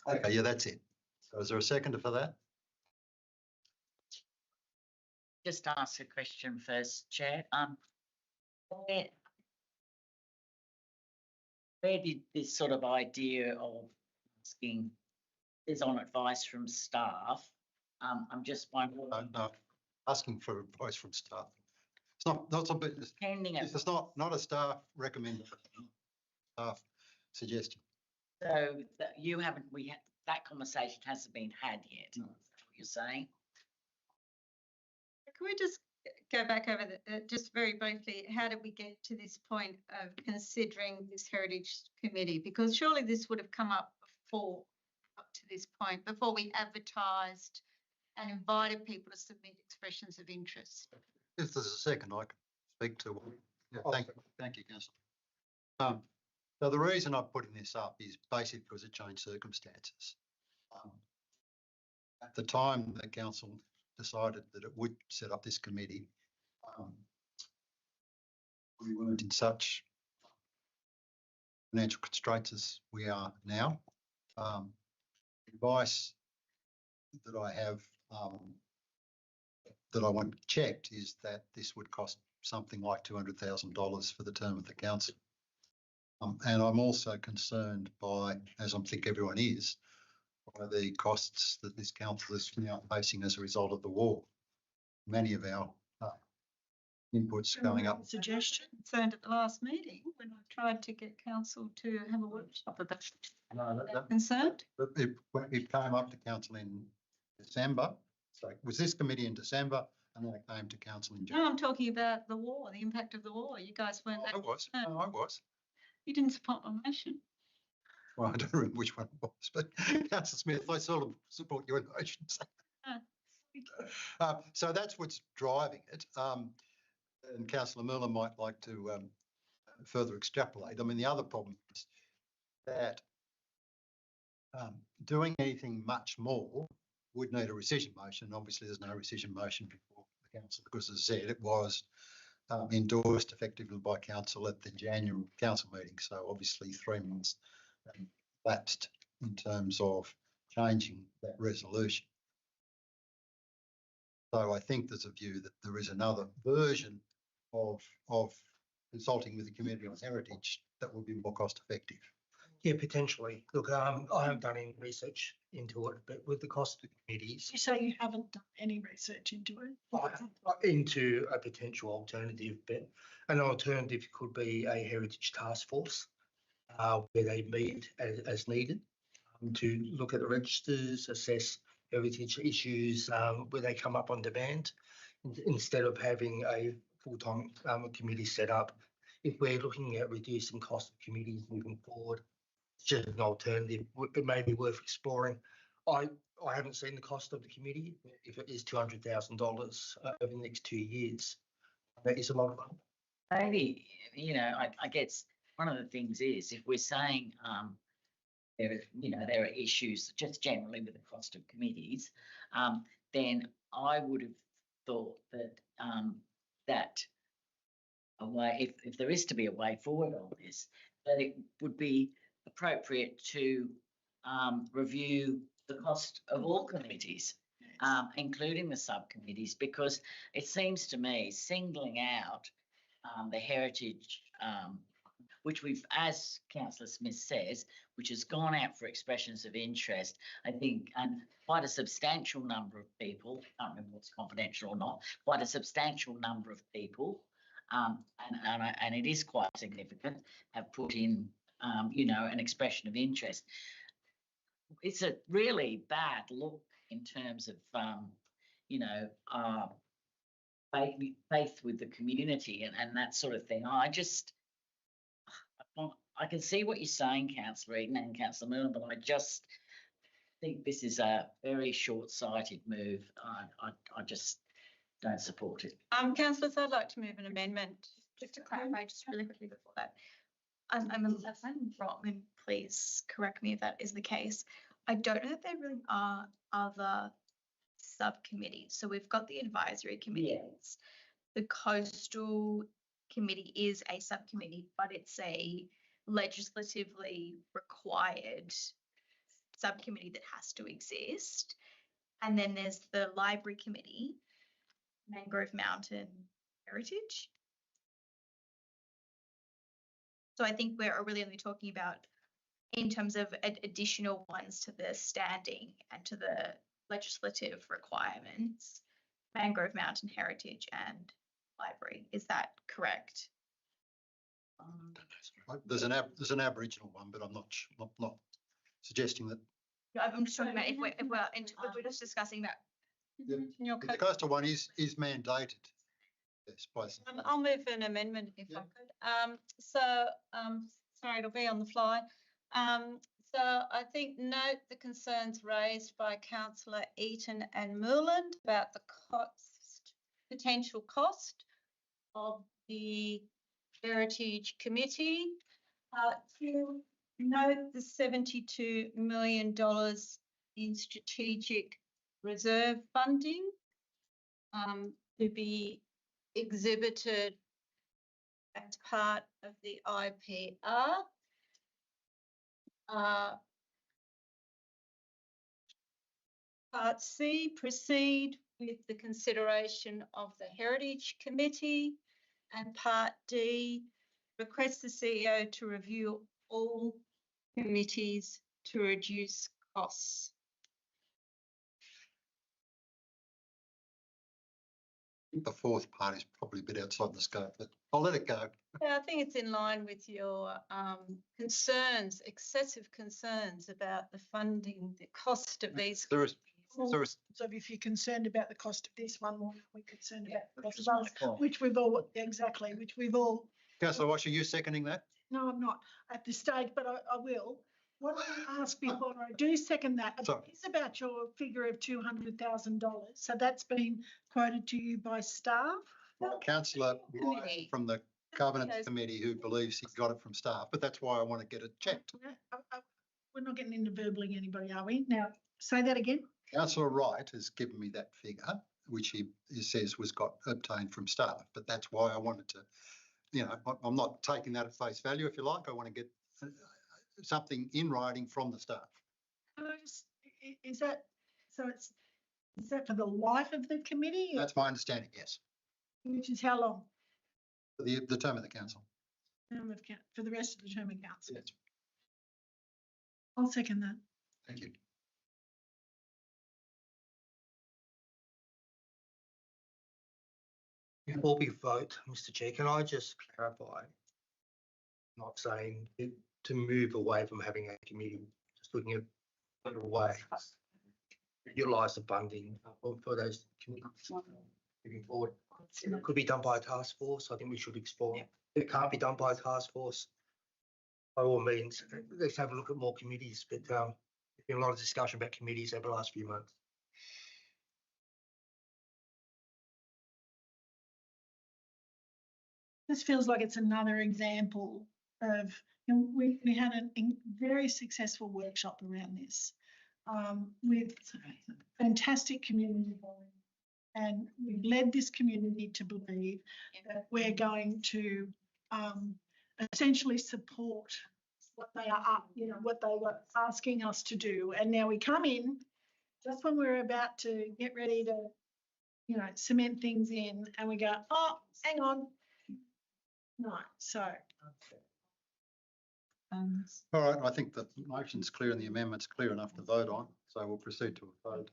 Okay, yeah, that's it. So is there a seconder for that? Just ask a question first, Chair. Where did this sort of idea of asking is on advice from staff? I'm just wondering. No, asking for advice from staff. It's not something. It's not a staff recommendation. Staff suggestion. So that you haven't. That conversation hasn't been had yet. No. Is that what you're saying? Can we just go back over just very briefly, how did we get to this point of considering this Heritage Committee? Because surely this would have come up to this point, before we advertised and invited people to submit expressions of interest. If there's a second, I can speak to. Yeah, thank you, Councillor. So the reason I'm putting this up is basically because of changed circumstances. At the time the council decided that it would set up this committee, we weren't in such financial constraints as we are now. Advice that I have that I want checked is that this would cost something like $200,000 for the term of the council. And I'm also concerned by, as I think everyone is, by the costs that this council is now facing as a result of the war. Many of our inputs going up. Suggestion concerned at the last meeting when I tried to get council to have a workshop about that. Concerned? But it came up to council in December. So it was this committee in December, and then it came to council in January. No, I'm talking about the war, the impact of the war. You guys weren't. I was. You didn't support my motion. Well, I don't remember which one it was, but Councillor Smith, I sort of support your motions. So that's what's driving it. And Councillor Miller might like to further extrapolate. I mean, the other problem is that doing anything much more would need a rescission motion. Obviously, there's no rescission motion before the council because, as I said, it was endorsed effectively by council at the January council meeting. So obviously 3 months lapsed in terms of changing that resolution. So I think there's a view that there is another version of consulting with the community on heritage that will be more cost effective. Yeah, potentially. Look, I haven't done any research into it, but with the cost of the committees. You say you haven't done any research into it? Into a potential alternative, but an alternative could be a heritage task force where they meet as needed to look at the registers, assess heritage issues where they come up on demand, instead of having a full-time committee set up. If we're looking at reducing cost of committees moving forward, it's just an alternative. It may be worth exploring. I haven't seen the cost of the committee. If it is $200,000 over the next 2 years, that is a lot of money. Maybe, I guess one of the things is if we're saying there are issues just generally with the cost of committees, then I would have thought that that a way, if there is to be a way forward on this, that it would be appropriate to review the cost of all committees, including the subcommittees, because it seems to me singling out the heritage, which we've, as Councillor Smith says, which has gone out for expressions of interest, I think, and quite a substantial number of people, I can't remember what's confidential or not, quite a substantial number of people, and it is quite significant, have put in, an expression of interest. It's a really bad look in terms of, faith with the community and that sort of thing. I can see what you're saying, Councillor Eden and Councillor Milner, but I just think this is a very short-sighted move. I just don't support it. Councillors, I'd like to move an amendment. Just to clarify, just really quickly before that, I'm wrong, and please correct me if that is the case. I don't know if there really are other subcommittees. So we've got the advisory committees. The coastal committee is a subcommittee, but it's a legislatively required subcommittee that has to exist. And then there's the library committee, Mangrove Mountain Heritage. So I think we're really only talking about in terms of additional ones to the standing and to the legislative requirements, Mangrove Mountain Heritage and Library. Is that correct? There's an Aboriginal one, but I'm not suggesting that. No, I'm just talking about if we're just discussing that. The coastal one is mandated. Yes, I'll move an amendment if I could. Sorry, it'll be on the fly. So I think note the concerns raised by Councillor Eaton and Moreland about the potential cost of the Heritage Committee. To note the $72 million in strategic reserve funding to be exhibited as part of the IPR. Part C, proceed with the consideration of the Heritage Committee. And Part D, request the CEO to review all committees to reduce costs. the fourth part is probably a bit outside the scope, but I'll let it go. Yeah, I think it's in line with your concerns, excessive concerns about the funding, the cost of these. So if you're concerned about the cost of this one, we're concerned about the cost of others, which we've all. Councillor Wash, are you seconding that? No, I'm not at this stage, but I will. What I ask before I do second that is about your figure of $200,000. So that's been quoted to you by staff. Well, Councillor from the Cabinet Committee who believes he got it from staff, but that's why I want to get it checked. We're not getting into verbally anybody, are we? Now, say that again. Councillor Wright has given me that figure, which he says was obtained from staff, but that's why I wanted to, I'm not taking that at face value, if you like. I want to get something in writing from the staff. Is that for the life of the committee? That's my understanding, yes. Which is how long? For the term of the council. For the rest of the term of council. Yes. I'll second that. Thank you. Before we vote, Mr. Chair, can I just clarify? Not saying to move away from having a committee, just looking at better way to utilise the funding for those committees moving forward. It could be done by a task force. I think we should explore. If it can't be done by a task force, by all means, let's have a look at more committees. But there's been a lot of discussion about committees over the last few months. This feels like it's another example of, we had a very successful workshop around this with fantastic community involvement, and we've led this community to believe that we're going to essentially support what they are, what they were asking us to do, and now we come in just when we're about to get ready to, cement things in, and we go, oh, hang on. No, so. All right, I think the motion's clear and the amendment's clear enough to vote on, so we'll proceed to a vote.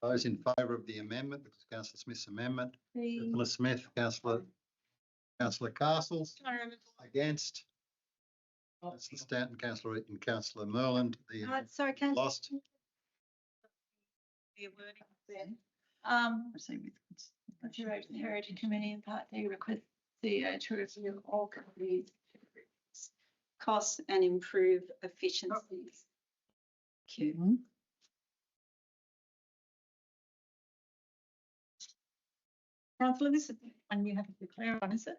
Those in favour of the amendment, which is Councillor Smith's amendment, Councillor Smith, Councillor Castles, against, Councillor Stanton, Councillor Eaton, Councillor Merland. Sorry, Councillor. Lost. The wording then. Proceed with the Heritage Committee and Part D request CEO to review all committees costs and improve efficiencies. Thank you. Councillor, this is one you have to declare on, is it?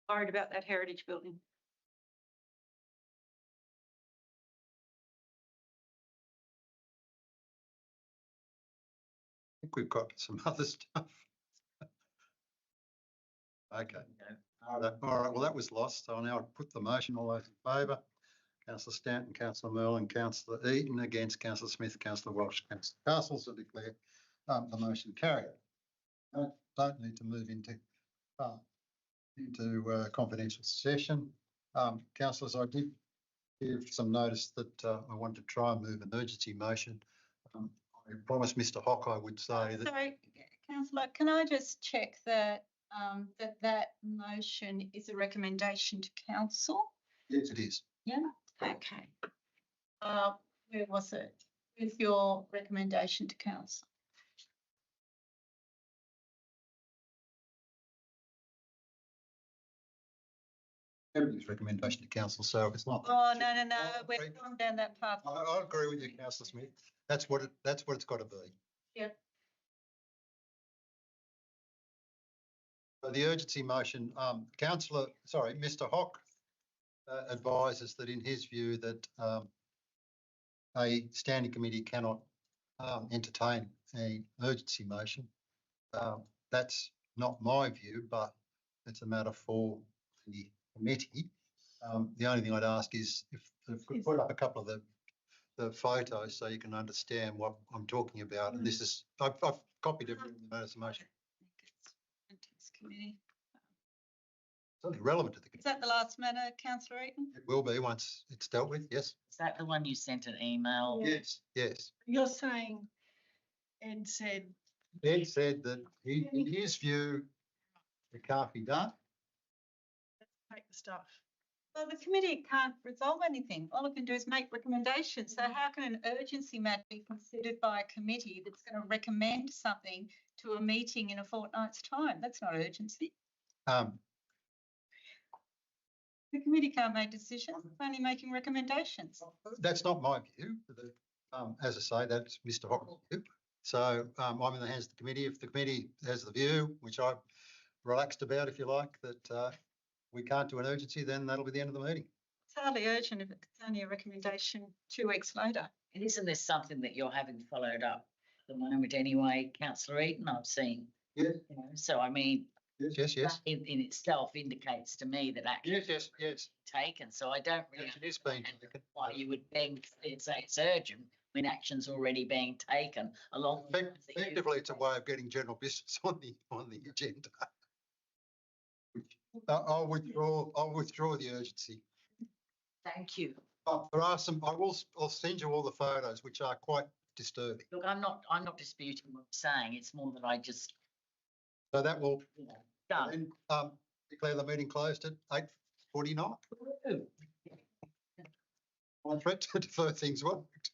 Worried about that heritage building. I think we've got some other stuff. Okay. All right. Well, that was lost. So I'll now put the motion. All those in favour? Councillor Stanton, Councillor Merlin, Councillor Eaton, against Councillor Smith, Councillor Walsh, Councillor Castles. I declare the motion carried. Don't need to move into confidential session. Councillors, I did give some notice that I wanted to try and move an urgency motion. I promised Mr Hock I would say that. Sorry, Councillor, can I just check that that motion is a recommendation to council? Yes, it is. Yeah. Okay. Where was it? With your recommendation to council? Everybody's recommendation to council, so it's not. Oh, no. We're going down that path. I agree with you, Councillor Smith. That's what it's got to be. Yeah. So the urgency motion, Mr Hock advises that in his view that a standing committee cannot entertain an urgency motion. That's not my view, but it's a matter for the committee. The only thing I'd ask is if we put up a couple of the photos so you can understand what I'm talking about. And this is, I've copied it from the notice of motion. Committee. It's only relevant to the committee. Is that the last matter, Councillor Eaton? It will be once it's dealt with, yes. Is that the one you sent an email? Yes. You're saying Ed said. Ed said that in his view, it can't be done. Take the stuff. Well, the committee can't resolve anything. All it can do is make recommendations. So how can an urgency matter be considered by a committee that's going to recommend something to a meeting in a fortnight's time? That's not urgency. The committee can't make decisions, it's only making recommendations. That's not my view. As I say, that's Mr Hock's view. So I'm in the hands of the committee. If the committee has the view, which I'm relaxed about, if you like, that we can't do an urgency, then that'll be the end of the meeting. It's hardly urgent if it's only a recommendation 2 weeks later. And isn't this something that you're having followed up at the moment anyway, Councillor Eaton, I've seen? Yes. You know, so I mean, Yes. that in itself indicates to me that action Yes. taken. So I don't really Action is being understand taken. why you would beg and say it's urgent when action's already being taken along. Effectively, it's a way of getting general business on the agenda. I'll withdraw the urgency. Thank you. There are some. I'll send you all the photos, which are quite disturbing. Look, I'm not disputing what you're saying. It's more that I just, So that will done. then declare the meeting closed at 8:49. My threat to defer things worked.